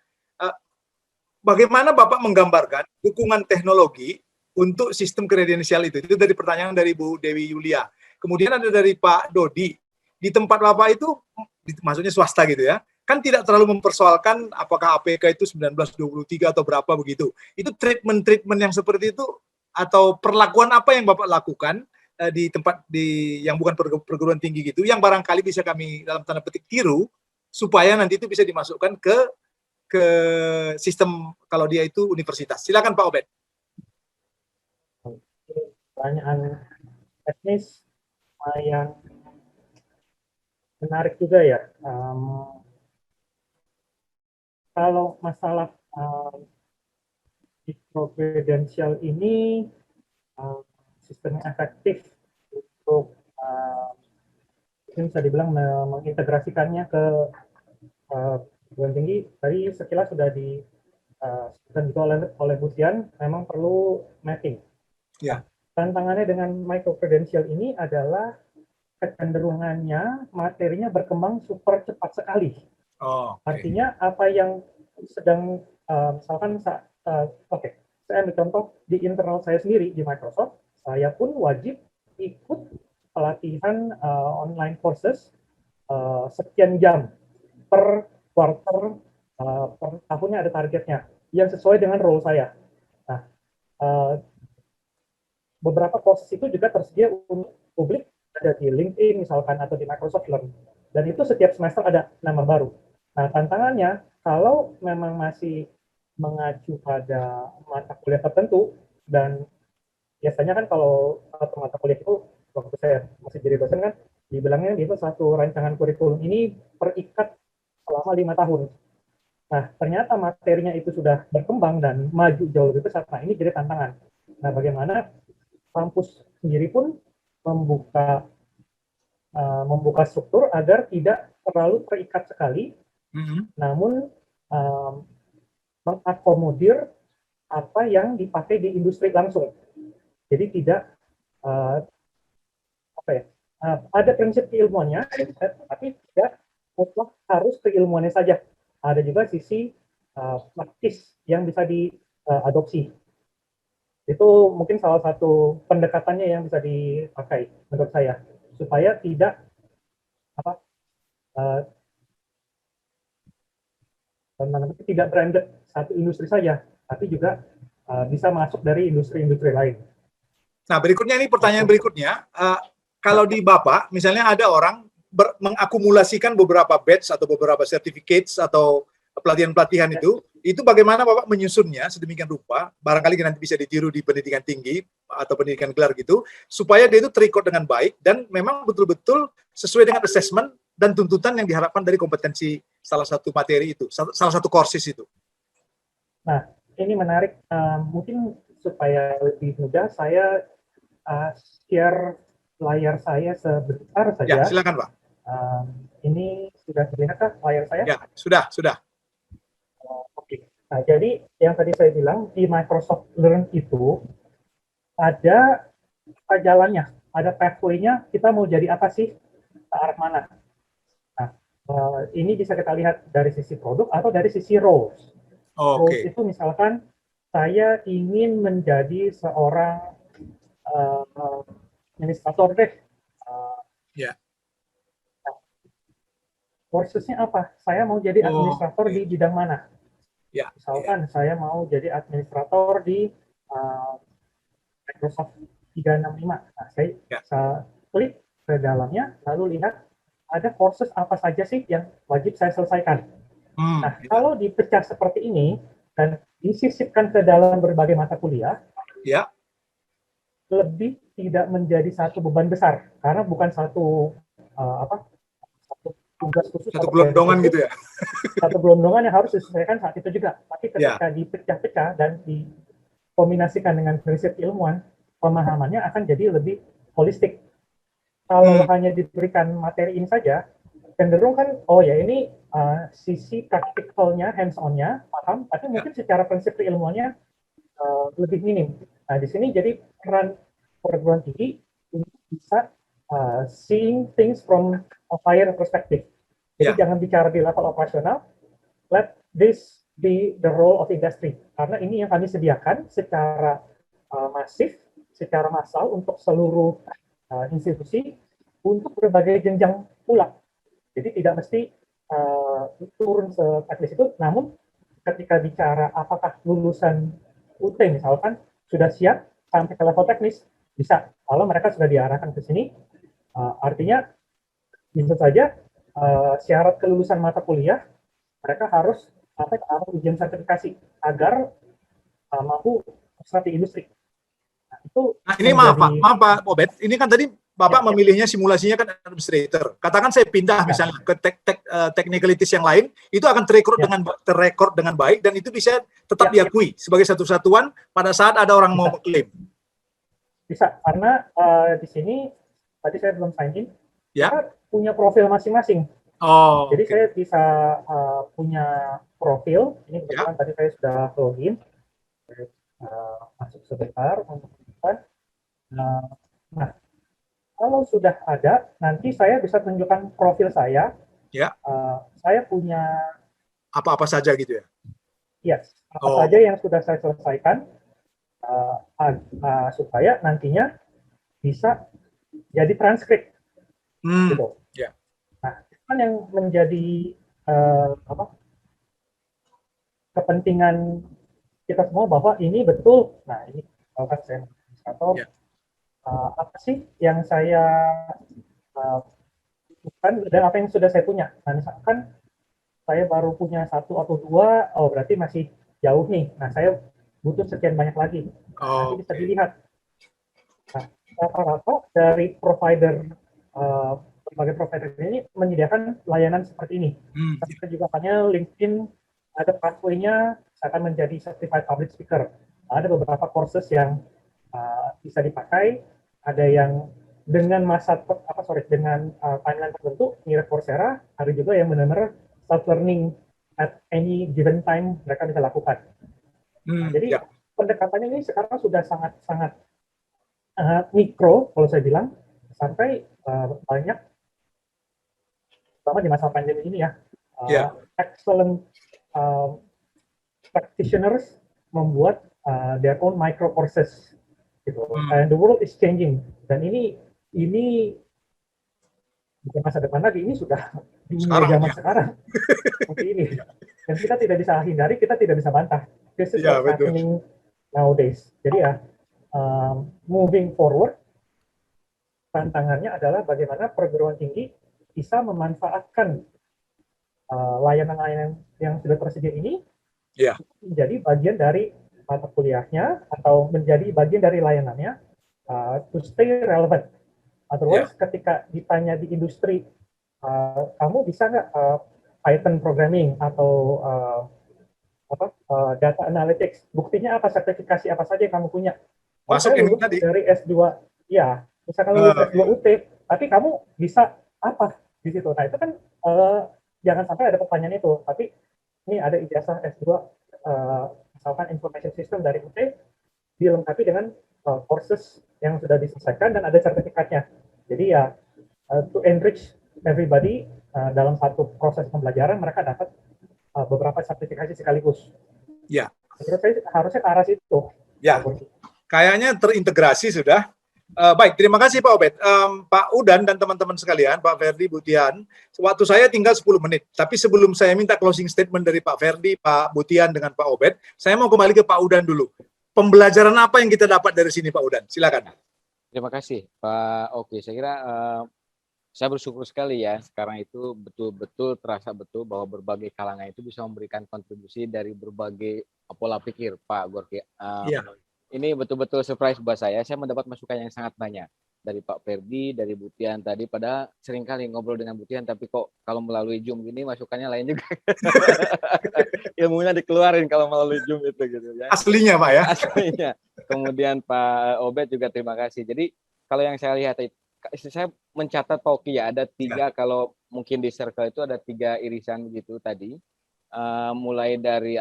Bagaimana Bapak menggambarkan dukungan teknologi untuk sistem kredensial itu? Itu dari pertanyaan dari Bu Dewi Yulia. Kemudian ada dari Pak Dodi. Di tempat Bapak itu, maksudnya swasta gitu ya, kan tidak terlalu mempersoalkan apakah APK itu 1923 atau berapa begitu. Itu treatment yang seperti itu atau perlakuan apa yang Bapak lakukan di tempat yang bukan perguruan tinggi gitu, yang barangkali bisa kami dalam tanda petik tiru supaya nanti itu bisa dimasukkan ke sistem kalau dia itu universitas. Silakan Pak Obed. Pertanyaan teknis yang menarik juga ya. Kalau masalah mikro-kredensial ini sistem efektif untuk mungkin bisa dibilang mengintegrasikannya ke perguruan tinggi, tadi sekilas sudah disebutkan juga oleh Butian, memang perlu mapping. Ya. Tantangannya dengan micro-credential ini adalah kecenderungannya materinya berkembang super cepat sekali. Oh, oke. Artinya apa yang sedang misalkan oke, saya ambil contoh di internal saya sendiri di Microsoft, saya pun wajib ikut pelatihan online courses sekian jam per quarter, per tahunnya ada targetnya yang sesuai dengan role saya. Nah, beberapa courses itu juga tersedia untuk publik, ada di LinkedIn misalkan atau di Microsoft Learn. Dan itu setiap semester ada nama baru. Nah, tantangannya kalau memang masih mengacu pada mata kuliah tertentu, dan biasanya kan kalau satu mata kuliah itu waktu saya masih jadi dosen kan dibilangnya itu satu rancangan kurikulum ini terikat selama 5 tahun. Nah, ternyata materinya itu sudah berkembang dan maju jauh lebih besar. Nah, ini jadi tantangan. Nah, bagaimana kampus sendiri pun membuka struktur agar tidak terlalu terikat sekali, namun mengakomodir apa yang dipakai di industri langsung. Jadi tidak ada prinsip keilmuannya, tapi tidak mutlak harus keilmuannya saja. Ada juga sisi praktis yang bisa diadopsi. Itu mungkin salah satu pendekatannya yang bisa dipakai menurut saya, supaya tidak tidak branded satu industri saja, tapi juga bisa masuk dari industri-industri lain. Nah, berikutnya ini pertanyaan berikutnya. Kalau di Bapak, misalnya ada orang mengakumulasikan beberapa batch atau beberapa certificates atau pelatihan-pelatihan itu bagaimana Bapak menyusunnya sedemikian rupa, barangkali nanti bisa ditiru di pendidikan tinggi atau pendidikan gelar gitu, supaya dia itu terrecord dengan baik dan memang betul-betul sesuai dengan assessment dan tuntutan yang diharapkan dari kompetensi salah satu materi itu, salah satu courses itu. Nah, ini menarik. Mungkin supaya lebih mudah, saya share layar saya sebentar saja. Ya, silakan Pak. Ini sudah terlihatkah layar saya? Ya, sudah. Oke. Nah, jadi yang tadi saya bilang di Microsoft Learn itu ada jalannya, ada pathway-nya. Kita mau jadi apa sih, ke arah mana? Nah, ini bisa kita lihat dari sisi produk atau dari sisi roles. Roles itu misalkan saya ingin menjadi seorang administrator deh. Courses-nya apa? Saya mau jadi administrator di bidang mana? Misalkan saya mau jadi administrator di Microsoft 365. Nah, saya bisa klik ke dalamnya, lalu lihat ada courses apa saja sih yang wajib saya selesaikan. Nah, kalau dipecah seperti ini dan disisipkan ke dalam berbagai mata kuliah, lebih tidak menjadi satu beban besar, karena bukan satu tugas khusus, satu gelondongan gitu ya. Satu gelondongan yang harus diselesaikan saat itu juga. Tapi ketika dipecah-pecah dan dikombinasikan dengan prinsip keilmuan, pemahamannya akan jadi lebih holistik. Kalau hanya diberikan materi ini saja, cenderung kan, oh ya ini sisi praktikalnya, hands-on-nya, paham, tapi mungkin secara prinsip keilmuannya lebih minim. Nah, di sini jadi peran perguruan tinggi untuk bisa seeing things from a higher perspective. Jadi jangan bicara di level operasional, let this be the role of industry. Karena ini yang kami sediakan secara masif, secara massal untuk seluruh institusi, untuk berbagai jenjang pula. Jadi tidak mesti turun se-teknis itu, namun ketika bicara apakah lulusan UT misalkan sudah siap sampai ke level teknis, bisa. Kalau mereka sudah diarahkan ke sini, artinya bisa saja syarat kelulusan mata kuliah mereka harus sampai ke arah ujian sertifikasi agar mampu bersaing di industri. Nah, itu ini maaf Pak Obed, ini kan tadi Bapak memilihnya simulasinya kan administrator. Katakan saya pindah misalnya ke technicalities yang lain, itu akan terrecord dengan baik dan itu bisa tetap diakui sebagai satu satuan pada saat ada orang mau klaim. Bisa, karena di sini tadi saya belum sign in, kita punya profil masing-masing. Jadi saya bisa punya profil, ini kebetulan tadi saya sudah login, masuk sebentar untuk kita. Nah, kalau sudah ada, nanti saya bisa tunjukkan profil saya Ya. Saya punya Apa-apa saja gitu ya? yes, apa Oh. saja yang sudah saya selesaikan supaya nantinya bisa jadi transkrip gitu. Ya. Nah, itu kan yang menjadi kepentingan kita semua bahwa ini betul. Nah, ini kalau kan saya administrator, Ya. apa sih yang saya bukan dan apa yang sudah saya punya. Nah, misalkan saya baru punya 1 atau 2, oh berarti masih jauh nih. Nah, saya butuh sekian banyak lagi. Nanti bisa dilihat. Nah, rata-rata dari berbagai provider ini menyediakan layanan seperti ini. Kita juga hanya LinkedIn ada pathway-nya akan menjadi certified public speaker. Ada beberapa courses yang bisa dipakai, ada yang dengan dengan timeline tertentu mirip Coursera, ada juga yang benar-benar self learning at any given time mereka bisa lakukan. Jadi pendekatannya ini sekarang sudah sangat mikro kalau saya bilang, sampai banyak terutama di masa pandemi ini ya, excellent practitioners membuat their own micro courses gitu. And the world is changing, dan ini bukan masa depan lagi, ini sudah dunia zaman sekarang seperti ini. Dan kita tidak bisa hindari, kita tidak bisa bantah. This is what's happening nowadays. Jadi ya, moving forward, tantangannya adalah bagaimana perguruan tinggi bisa memanfaatkan layanan-layanan yang sudah tersedia ini menjadi bagian dari mata kuliahnya atau menjadi bagian dari layanannya to stay relevant. Otherwise, ketika ditanya di industri, kamu bisa nggak Python programming atau data analytics? Buktinya apa? Sertifikasi apa saja yang kamu punya? Masuk saya yang lulus tadi. dari S2, ya, misalkan lulus S2 UT, tapi kamu bisa apa di situ? Nah, itu kan jangan sampai ada pertanyaan itu. Tapi ini ada ijazah S2, misalkan information system dari UT, dilengkapi dengan courses yang sudah diselesaikan dan ada sertifikatnya. Jadi ya, to enrich everybody dalam satu proses pembelajaran, mereka dapat beberapa sertifikasi sekaligus. Ya. Menurut saya harusnya ke arah situ. Ya. Kayaknya terintegrasi sudah. Baik, terima kasih Pak Obed. Pak Udan dan teman-teman sekalian, Pak Ferdi, Bu Tian, waktu saya tinggal 10 menit. Tapi sebelum saya minta closing statement dari Pak Ferdi, Pak Bu Tian dengan Pak Obed, saya mau kembali ke Pak Udan dulu. Pembelajaran apa yang kita dapat dari sini Pak Udan? Silakan. Terima kasih Pak Oki. Saya kira saya bersyukur sekali ya, sekarang itu betul-betul terasa betul bahwa berbagai kalangan itu bisa memberikan kontribusi dari berbagai pola pikir Pak Gorky. Ini betul-betul surprise buat saya mendapat masukan yang sangat banyak dari Pak Ferdi, dari Bu Tian tadi, pada seringkali ngobrol dengan Bu Tian, tapi kok kalau melalui Zoom gini masukannya lain juga. Ilmunya dikeluarin kalau melalui Zoom itu gitu ya. Aslinya Pak ya. Aslinya. Kemudian Pak Obed juga terima kasih. Jadi kalau yang saya lihat, saya mencatat Pak Oki ya, ada 3, kalau mungkin di circle itu ada 3 irisan gitu tadi. Mulai dari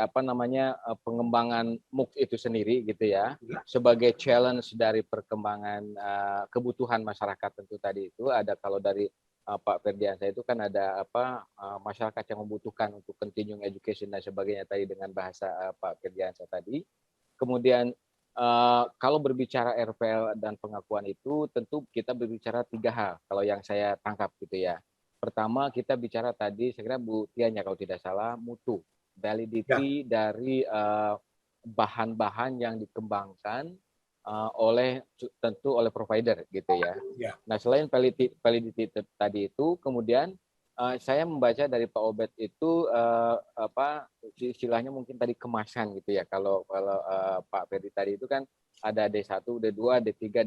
pengembangan MOOC itu sendiri gitu ya, sebagai challenge dari perkembangan kebutuhan masyarakat. Tentu tadi itu ada, kalau dari Pak Ferdiansyah itu kan ada masyarakat yang membutuhkan untuk continuing education dan sebagainya tadi dengan bahasa Pak Ferdiansyah tadi. Kemudian kalau berbicara RPL dan pengakuan itu tentu kita berbicara 3 hal kalau yang saya tangkap gitu ya. Pertama, kita bicara tadi, saya kira Bu Tian ya kalau tidak salah, mutu, validity dari bahan-bahan yang dikembangkan tentu oleh provider gitu ya. Nah, selain validity tadi itu, kemudian saya membaca dari Pak Obed itu istilahnya mungkin tadi kemasan gitu ya. Kalau Pak Ferdi tadi itu kan ada D1, D2, D3,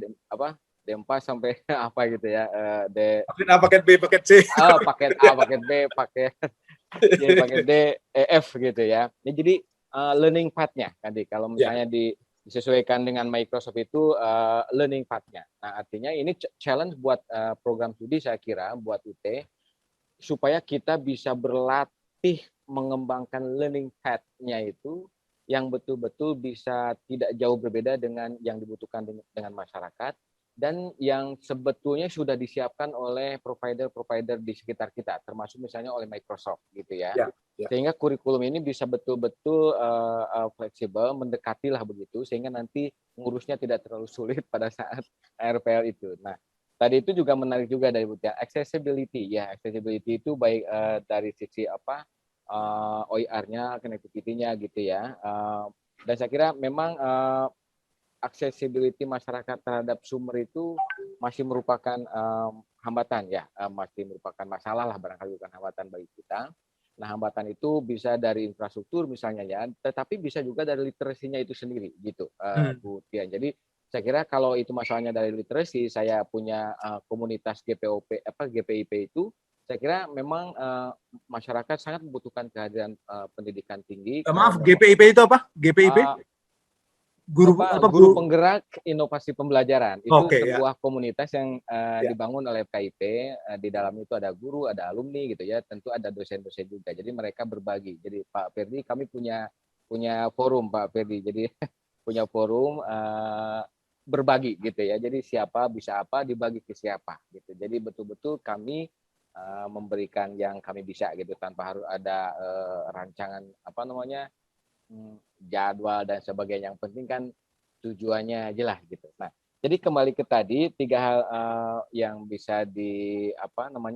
D4 sampai apa gitu ya, paket A, paket B, paket C. Paket A, paket B, paket C, paket D, E, F gitu ya. Ini jadi learning path-nya tadi kalau misalnya disesuaikan dengan Microsoft itu learning path-nya. Nah, artinya ini challenge buat program studi saya kira buat UT supaya kita bisa berlatih mengembangkan learning path-nya itu yang betul-betul bisa tidak jauh berbeda dengan yang dibutuhkan dengan masyarakat, dan yang sebetulnya sudah disiapkan oleh provider-provider di sekitar kita, termasuk misalnya oleh Microsoft gitu ya. Ya. Sehingga kurikulum ini bisa betul-betul fleksibel, mendekatilah begitu, sehingga nanti ngurusnya tidak terlalu sulit pada saat RPL itu. Nah, tadi itu juga menarik juga dari Butia, accessibility ya, accessibility itu baik dari sisi OER-nya, connectivity-nya gitu ya. Dan saya kira memang accessibility masyarakat terhadap sumber itu masih merupakan hambatan ya, masih merupakan masalah lah, barangkali bukan hambatan bagi kita. Nah, hambatan itu bisa dari infrastruktur misalnya ya, tetapi bisa juga dari literasinya itu sendiri gitu, Bu Tian. Jadi saya kira kalau itu masalahnya dari literasi, saya punya komunitas GPIP itu, saya kira memang masyarakat sangat membutuhkan kehadiran pendidikan tinggi. Maaf, GPIP itu apa? GPIP? Guru penggerak inovasi pembelajaran itu Oke, sebuah komunitas yang dibangun oleh KIP. Di dalam itu ada guru, ada alumni gitu ya, tentu ada dosen-dosen juga. Jadi mereka berbagi. Jadi Pak Ferdi, kami punya forum Pak Ferdi. Jadi punya forum berbagi gitu ya. Jadi siapa bisa apa dibagi ke siapa gitu. Jadi betul-betul kami memberikan yang kami bisa gitu, tanpa harus ada rancangan jadwal dan sebagainya. Yang penting kan tujuannya jelas gitu. Nah, jadi kembali ke tadi, 3 hal yang bisa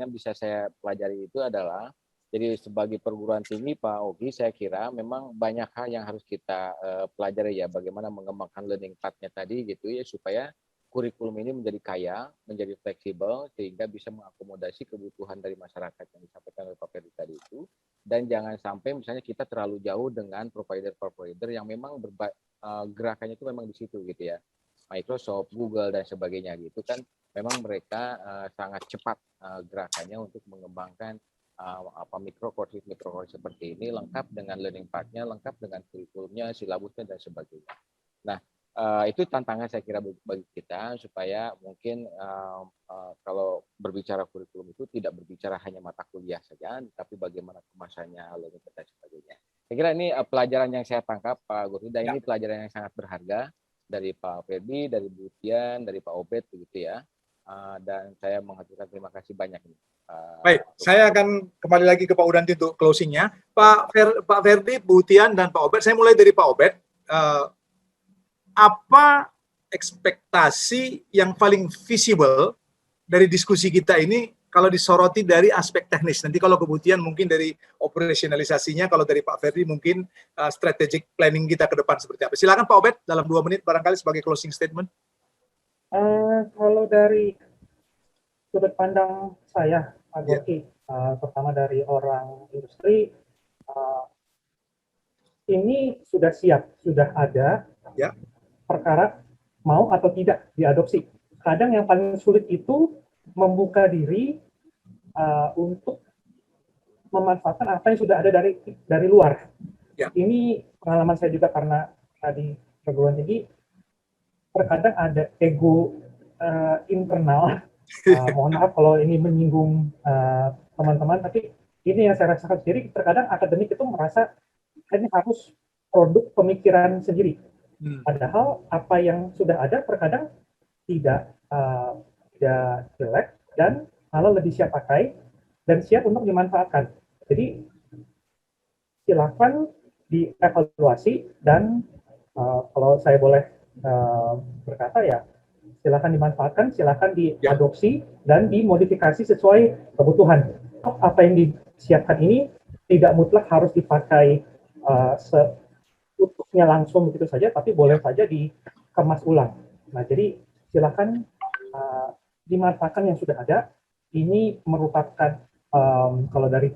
bisa saya pelajari itu adalah, jadi sebagai perguruan tinggi Pak Ogi, saya kira memang banyak hal yang harus kita pelajari ya, bagaimana mengembangkan learning path-nya tadi gitu ya, supaya kurikulum ini menjadi kaya, menjadi fleksibel, sehingga bisa mengakomodasi kebutuhan dari masyarakat yang disampaikan oleh Pak Ferdi tadi itu. Dan jangan sampai misalnya kita terlalu jauh dengan provider-provider yang memang gerakannya itu memang di situ gitu ya. Microsoft, Google, dan sebagainya gitu kan. Memang mereka sangat cepat gerakannya untuk mengembangkan mikrocourse seperti ini, lengkap dengan learning path-nya, lengkap dengan kurikulumnya, silabusnya, dan sebagainya. Nah, itu tantangan saya kira bagi kita, supaya mungkin kalau berbicara kurikulum itu tidak berbicara hanya mata kuliah saja, tapi bagaimana kemasannya, learning dan sebagainya. Saya kira ini pelajaran yang saya tangkap Pak Guru, dan ini pelajaran yang sangat berharga dari Pak Ferdi, dari Bu Tian, dari Pak Obed begitu ya. Dan saya mengaturkan terima kasih banyak ini. Baik, saya akan kembali lagi ke Pak Udanti untuk closingnya. Pak Ferdi, Bu Tian, dan Pak Obed. Saya mulai dari Pak Obed. Apa ekspektasi yang paling visible dari diskusi kita ini kalau disoroti dari aspek teknis? Nanti kalau kebutuhan mungkin dari operasionalisasinya, kalau dari Pak Ferdi mungkin strategic planning kita ke depan seperti apa. Silakan Pak Obed dalam 2 menit barangkali sebagai closing statement. Kalau dari sudut pandang saya, Pak Gorky, pertama dari orang industri, ini sudah siap, sudah ada. Ya. Perkara mau atau tidak diadopsi. Kadang yang paling sulit itu membuka diri untuk memanfaatkan apa yang sudah ada dari luar. Ya. Ini pengalaman saya juga karena tadi perguruan tinggi, terkadang ada ego internal. Mohon maaf kalau ini menyinggung teman-teman, tapi ini yang saya rasakan sendiri. Terkadang akademik itu merasa ini harus produk pemikiran sendiri. Padahal apa yang sudah ada terkadang tidak jelek dan malah lebih siap pakai dan siap untuk dimanfaatkan. Jadi silakan dievaluasi dan kalau saya boleh berkata ya, silakan dimanfaatkan, silakan diadopsi dan dimodifikasi sesuai kebutuhan. Apa yang disiapkan ini tidak mutlak harus dipakai utuhnya langsung begitu saja, tapi boleh saja dikemas ulang. Nah, jadi silakan dimanfaatkan yang sudah ada. Ini merupakan kalau dari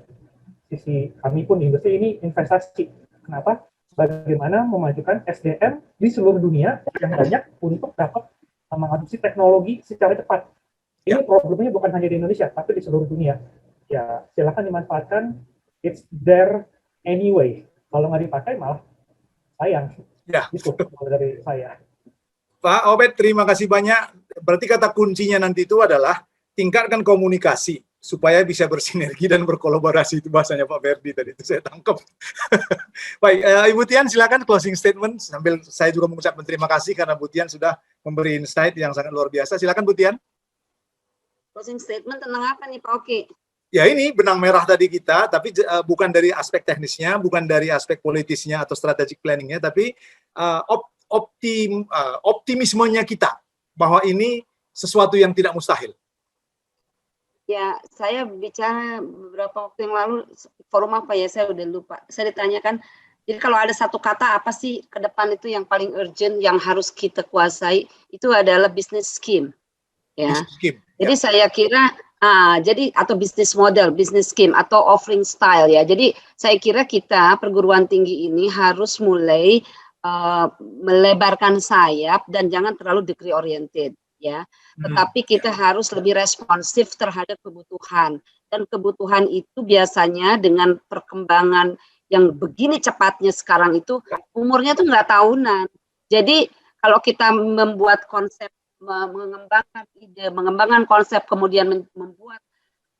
sisi kami pun di industri ini investasi. Kenapa? Bagaimana memajukan SDM di seluruh dunia yang banyak untuk dapat mengadopsi teknologi secara cepat. Ini problemnya bukan hanya di Indonesia, tapi di seluruh dunia. Ya, silakan dimanfaatkan. It's there anyway. Kalau nggak dipakai malah sayang. Ya. Itu dari saya. Pak Obed, terima kasih banyak. Berarti kata kuncinya nanti itu adalah tingkatkan komunikasi supaya bisa bersinergi dan berkolaborasi. Itu bahasanya Pak Ferdi tadi, itu saya tangkap. Baik, Ibu Tian silakan closing statement, sambil saya juga mengucapkan terima kasih karena Bu Tian sudah memberi insight yang sangat luar biasa. Silakan Bu Tian. Closing statement tentang apa nih Pak Oki? Ya ini benang merah tadi kita, tapi bukan dari aspek teknisnya, bukan dari aspek politisnya atau strategic planningnya, tapi optimismenya kita bahwa ini sesuatu yang tidak mustahil. Ya, saya bicara beberapa waktu yang lalu, forum apa ya, saya udah lupa. Saya ditanyakan, jadi kalau ada satu kata apa sih ke depan itu yang paling urgent, yang harus kita kuasai, itu adalah business scheme. Ya. Business scheme. Jadi saya kira jadi atau business model, business scheme atau offering style ya. Jadi saya kira kita perguruan tinggi ini harus mulai melebarkan sayap dan jangan terlalu degree oriented ya. Tetapi kita harus lebih responsif terhadap kebutuhan, dan kebutuhan itu biasanya dengan perkembangan yang begini cepatnya sekarang itu umurnya tuh nggak tahunan. Jadi kalau kita membuat konsep, mengembangkan ide, mengembangkan konsep, kemudian membuat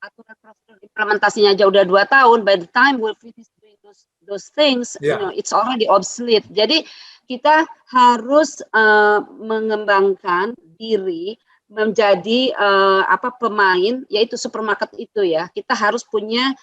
aturan prosedur implementasinya aja udah 2 tahun, by the time we'll finish doing those things, you know, it's already obsolete. Jadi kita harus mengembangkan diri menjadi pemain, yaitu supermarket itu ya. Kita harus punya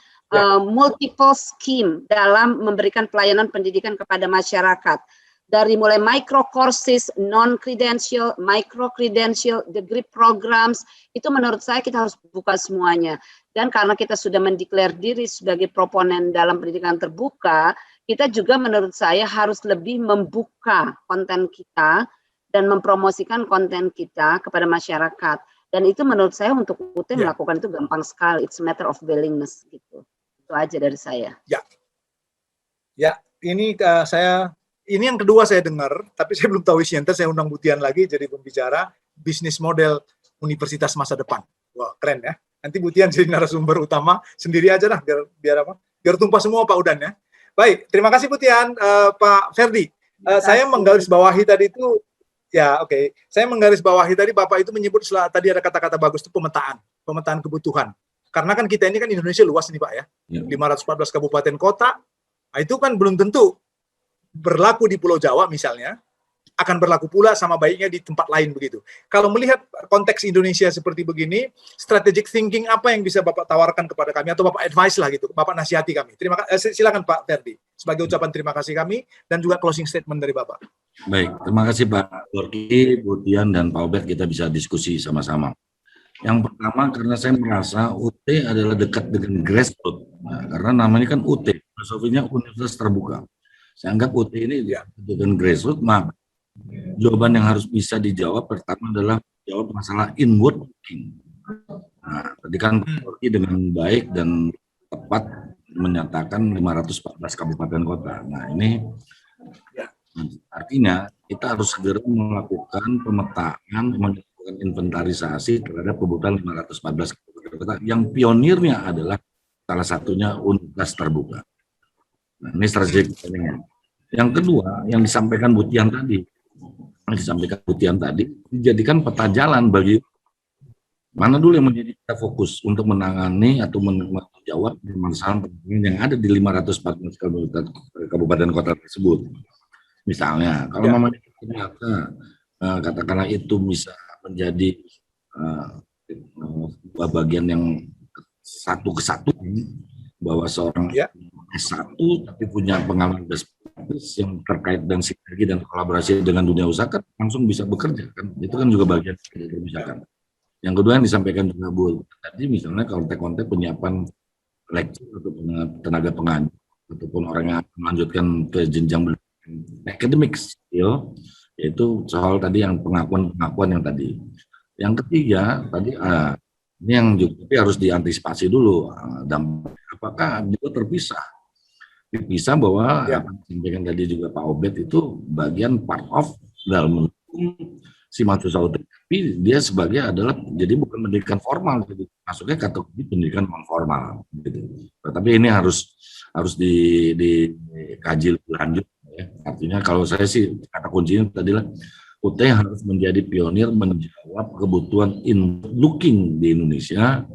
multiple scheme dalam memberikan pelayanan pendidikan kepada masyarakat. Dari mulai micro courses, non-credential, micro-credential, degree programs, itu menurut saya kita harus buka semuanya. Dan karena kita sudah mendeklar diri sebagai proponen dalam pendidikan terbuka, kita juga menurut saya harus lebih membuka konten kita dan mempromosikan konten kita kepada masyarakat. Dan itu menurut saya untuk UT melakukan itu gampang sekali. It's a matter of willingness gitu. Itu aja dari saya. Ya, ini ini yang kedua saya dengar, tapi saya belum tahu isinya. Nanti saya undang Bu Tian lagi jadi pembicara bisnis model universitas masa depan. Wah, keren ya. Nanti Bu Tian jadi narasumber utama sendiri aja lah, biar tumpah semua Pak Udan ya. Baik, terima kasih Bu Tian. Pak Ferdi, saya menggarisbawahi tadi itu, saya menggarisbawahi tadi Bapak itu menyebut tadi ada kata-kata bagus itu pemetaan kebutuhan. Karena kan kita ini kan Indonesia luas nih Pak ya, 514 kabupaten kota, nah, itu kan belum tentu berlaku di Pulau Jawa misalnya, akan berlaku pula sama baiknya di tempat lain begitu. Kalau melihat konteks Indonesia seperti begini, strategic thinking apa yang bisa Bapak tawarkan kepada kami, atau Bapak advice lah gitu, Bapak nasihati kami. Silakan Pak Ferdi, sebagai ucapan terima kasih kami, dan juga closing statement dari Bapak. Baik, terima kasih Pak Gorky, Bu Tian, dan Pak Obed, kita bisa diskusi sama-sama. Yang pertama, karena saya merasa UT adalah dekat dengan grassroots, karena namanya kan UT, filosofinya Universitas Terbuka. Saya anggap UT ini dengan grassroots, maka jawaban yang harus bisa dijawab pertama adalah jawab masalah inward looking. Nah, tadi kan dengan baik dan tepat menyatakan 514 kabupaten kota. Nah, ini artinya kita harus segera melakukan pemetaan, melakukan inventarisasi terhadap kebutuhan 514 kabupaten kota yang pionirnya adalah salah satunya Universitas Terbuka. Nah, ini strategi planningnya. Yang kedua, yang disampaikan Bu Tian tadi, dijadikan peta jalan bagi mana dulu yang menjadi kita fokus untuk menangani atau menjawab masalah yang ada di 514 kabupaten kota tersebut. Misalnya, kalau namanya ternyata katakanlah itu bisa menjadi bagian yang satu kesatuan, bahwa seorang S1 tapi punya pengalaman yang terkait dan sinergi dan kolaborasi dengan dunia usaha kan langsung bisa bekerja kan, itu kan juga bagian dari kebijakan. Yang kedua yang disampaikan juga Bu tadi, misalnya konteks penyiapan lektur atau tenaga pengajar ataupun orang yang melanjutkan ke jenjang akademik skill, yaitu soal tadi yang pengakuan yang tadi. Yang ketiga tadi ini yang juga harus diantisipasi dulu, dampak apakah juga terpisah bahwa apa yang disampaikan tadi juga Pak Obed itu bagian part of dalam si mahasiswa UT, tapi dia sebagai adalah jadi bukan pendidikan formal, jadi masuknya kategori pendidikan non formal gitu. Tapi ini harus dikaji lebih lanjut ya. Artinya kalau saya sih kata kuncinya tadi lah, UT harus menjadi pionir menjawab kebutuhan in looking di Indonesia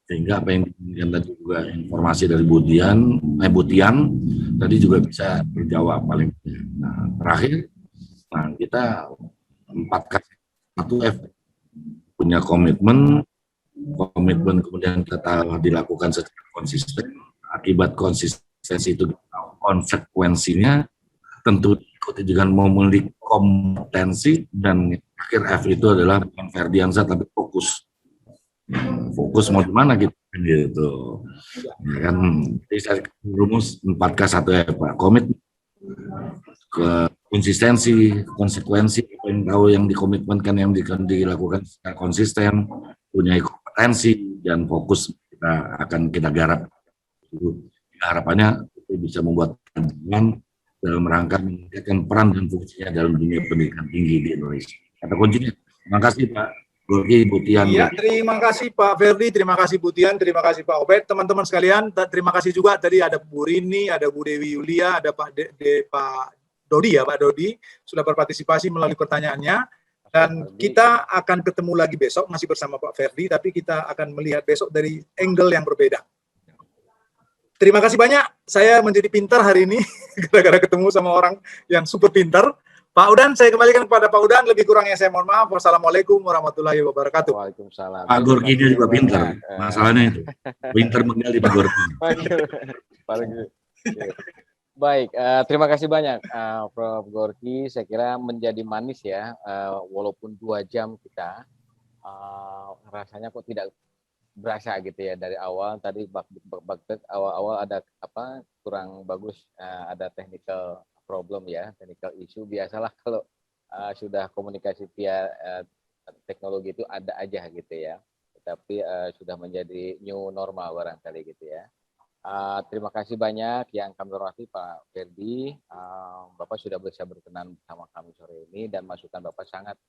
Sehingga apa yang diinginkan tadi juga informasi dari Butian tadi juga bisa terjawab paling tidak. Nah, terakhir, nah kita 4K1F punya komitmen kemudian kita telah dilakukan secara konsisten. Akibat konsistensi itu konsekuensinya tentu diikuti dengan memiliki kompetensi, dan akhir F itu adalah bukan Ferdiansyah tapi fokus mau di mana gitu ya kan. Jadi saya rumus 4K1F, Pak. Komit ke konsistensi, konsekuensi, apa yang tahu yang dikomitmenkan yang dilakukan secara konsisten, punya kompetensi dan fokus kita garap. Harapannya itu bisa membuat tantangan dalam rangka meningkatkan peran dan fungsinya dalam dunia pendidikan tinggi di Indonesia. Kata kuncinya. Terima kasih Pak Gorky, Butian. Iya, terima kasih Pak Ferdi, terima kasih Butian, terima kasih Pak Obed. Teman-teman sekalian, terima kasih juga tadi ada Bu Rini, ada Bu Dewi Yulia, ada Pak Dodi ya, Pak Dodi sudah berpartisipasi melalui pertanyaannya. Dan kita akan ketemu lagi besok masih bersama Pak Ferdi, tapi kita akan melihat besok dari angle yang berbeda. Terima kasih banyak, saya menjadi pintar hari ini gara-gara ketemu sama orang yang super pintar. Pak Udan, saya kembalikan kepada Pak Udan, lebih kurangnya saya mohon maaf. Wassalamualaikum warahmatullahi wabarakatuh. Waalaikumsalam. Pak Gorky dia juga pintar, masalahnya itu. Pintar menggali Pak Gorky. Baik, terima kasih banyak Prof. Gorky. Saya kira menjadi manis ya, walaupun 2 jam kita, rasanya kok tidak berasa gitu ya dari awal. Tadi awal ada kurang bagus, ada technical problem ya, technical issue. Biasalah kalau sudah komunikasi via teknologi itu ada aja gitu ya. Tapi sudah menjadi new normal barangkali gitu ya. Terima kasih banyak yang kami hormati Pak Ferdi. Bapak sudah bisa berkenan bersama kami sore ini dan masukan Bapak sangat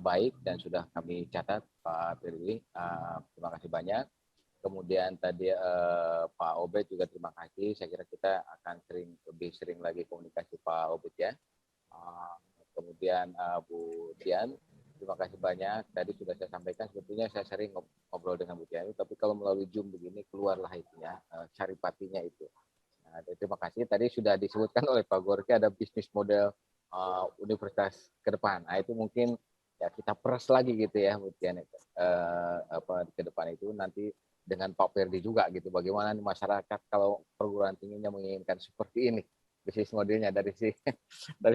baik dan sudah kami catat Pak Ferdi. Terima kasih banyak. Kemudian tadi Pak Obed juga terima kasih. Saya kira kita akan lebih sering lagi komunikasi Pak Obed ya. Kemudian Bu Dian, terima kasih banyak. Tadi sudah saya sampaikan, sebetulnya saya sering ngobrol dengan Bu Dian, tapi kalau melalui Zoom begini keluarlah itunya, caripatinya itu. Nah, terima kasih. Tadi sudah disebutkan oleh Pak Gorky ada bisnis model universitas ke depan. Nah, itu mungkin ya kita peras lagi gitu ya, Bu Dian, ke depan itu nanti dengan Pak Ferdi juga gitu. Bagaimana nih masyarakat kalau perguruan tingginya menginginkan seperti ini bisnis modelnya dari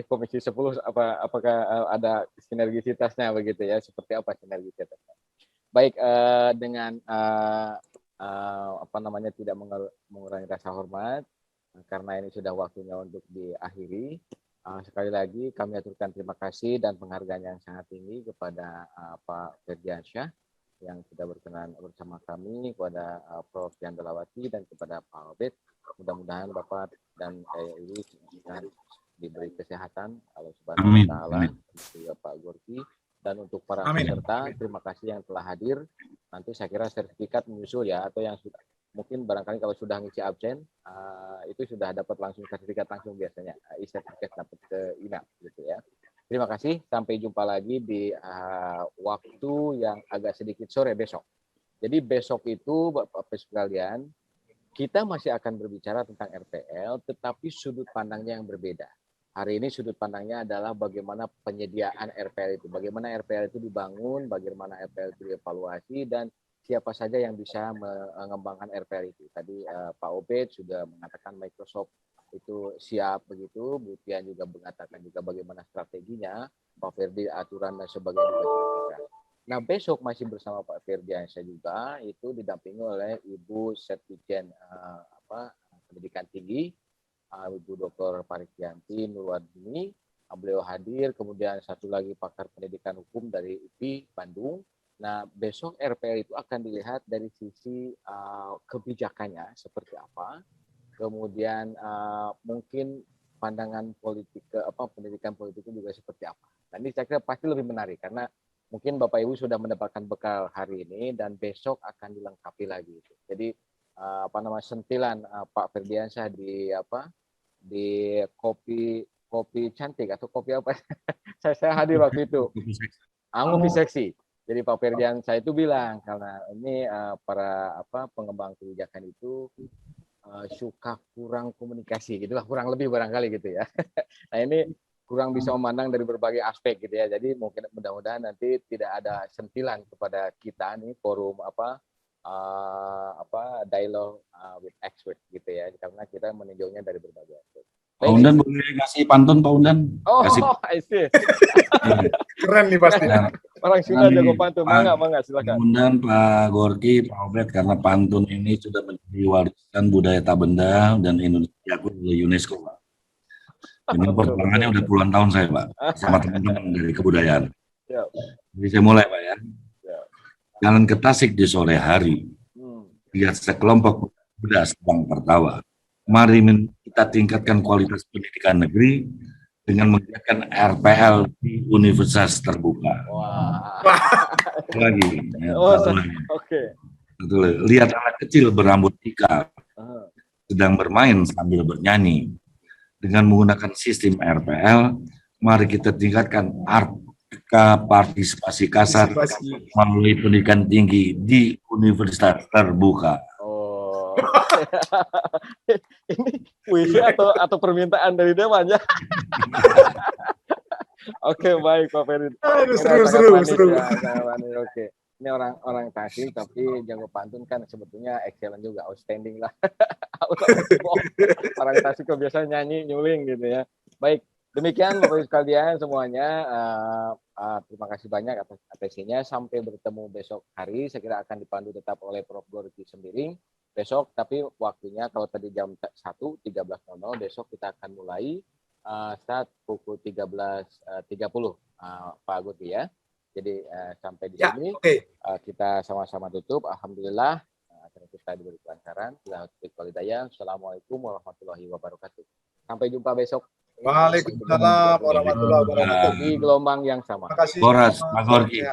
Komisi 10 apakah ada sinergisitasnya begitu ya, seperti apa sinergisitasnya. Baik, dengan tidak mengurangi rasa hormat karena ini sudah waktunya untuk diakhiri. Sekali lagi kami aturkan terima kasih dan penghargaan yang sangat tinggi kepada Pak Ferdiansyah yang sudah berkenan bersama kami, kepada Prof. Jandalawati dan kepada Pak Obed. Mudah-mudahan Bapak dan Ibu diberi kesehatan Allah Subhanahu wa taala, juga Pak Gorky, dan untuk para peserta terima kasih yang telah hadir. Nanti saya kira sertifikat menyusul ya, atau yang sudah mungkin barangkali kalau sudah ngisi absen itu sudah dapat langsung sertifikat langsung biasanya, sertifikat dapat ke email gitu ya. Terima kasih, sampai jumpa lagi di waktu yang agak sedikit sore besok. Jadi besok itu Bapak-Bapak sekalian, kita masih akan berbicara tentang RPL, tetapi sudut pandangnya yang berbeda. Hari ini sudut pandangnya adalah bagaimana penyediaan RPL itu, bagaimana RPL itu dibangun, bagaimana RPL itu dievaluasi, dan siapa saja yang bisa mengembangkan RPL itu. Tadi Pak Obed sudah mengatakan Microsoft itu siap begitu, Butian juga mengatakan juga bagaimana strateginya, Pak Ferdi aturan dan sebagainya. Nah besok masih bersama Pak Ferdiansyah juga, itu didampingi oleh Ibu Setjen Pendidikan Tinggi, Ibu Dr. Parikyanti Nurwardini, beliau hadir. Kemudian satu lagi pakar pendidikan hukum dari UPI Bandung. Nah besok RPL itu akan dilihat dari sisi kebijakannya seperti apa. Kemudian mungkin pandangan politik pendidikan politiknya juga seperti apa. Nah, ini saya kira pasti lebih menarik karena mungkin Bapak Ibu sudah mendapatkan bekal hari ini dan besok akan dilengkapi lagi. Jadi sentilan Pak Ferdiansyah di kopi cantik atau kopi apa? saya hadir waktu itu. Ngopi seksi. Jadi Pak Ferdian saya itu bilang karena ini para pengembang kebijakan itu suka kurang komunikasi gitulah, kurang lebih barangkali gitu ya. Nah ini kurang bisa memandang dari berbagai aspek gitu ya. Jadi mungkin mudah-mudahan nanti tidak ada sentilan kepada kita nih forum dialog with expert gitu ya, karena kita meninjaunya dari berbagai aspek. Pak Undan boleh kasih pantun, Pak Undan? Oh, Kasih. I see. Keren nih pasti. Nah, Orang Sunda jago pantun. Mangga, Pak silakan. Undan, Pak Gorky, Pak Obed, karena pantun ini sudah menjadi warisan budaya tak benda dan Indonesia diakui oleh UNESCO, Pak. Ini perjuangannya udah puluhan tahun saya, Pak, sama teman-teman dari kebudayaan. Siap. Jadi saya mulai, Pak ya. Siap. Jalan ke Tasik di sore hari, lihat sekelompok pemuda sedang tertawa. Mari kita tingkatkan kualitas pendidikan negeri dengan menggunakan RPL di universitas terbuka. Wah. Satu lagi. Ya, satu lagi. Oke. Satu lagi. Lihat anak kecil berambut ikal sedang bermain sambil bernyanyi. Dengan menggunakan sistem RPL, mari kita tingkatkan partisipasi kasar melalui pendidikan tinggi di universitas terbuka. Oh. Ini puisi atau permintaan dari Dewan ya? Oke, baik Pak Ferdi. Seru. Ya, oke. Ini orang Tasik tapi jago pantun kan sebetulnya excellent juga, outstanding lah. Orang Tasik kok biasa nyanyi nyuling gitu ya. Baik, demikian Bapak Ibu sekalian semuanya. Terima kasih banyak atas atensinya. Sampai bertemu besok hari. Saya kira akan dipandu tetap oleh Prof. Gorky Sembiring besok. Tapi waktunya kalau tadi jam 13.00 besok kita akan mulai saat pukul 13.30 Pak Gorky ya. Jadi sampai di sini kita sama-sama tutup. Alhamdulillah terus tadi diberi kelancaran. Assalamualaikum warahmatullahi wabarakatuh. Sampai jumpa besok. Waalaikumsalam warahmatullahi wabarakatuh. Di gelombang yang sama. Terima kasih. Horas, Pak Gorky.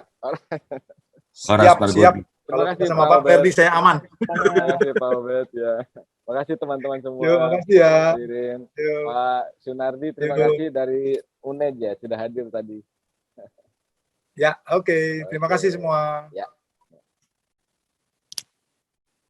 Siap. Kalau sama Pak Ferdi saya aman. Terima kasih Pak Obed ya. Terima kasih teman-teman semua. Terima kasih ya. Pak Sunardi, terima kasih dari UNED ya sudah hadir tadi. Ya, oke. Terima kasih semua. Ya.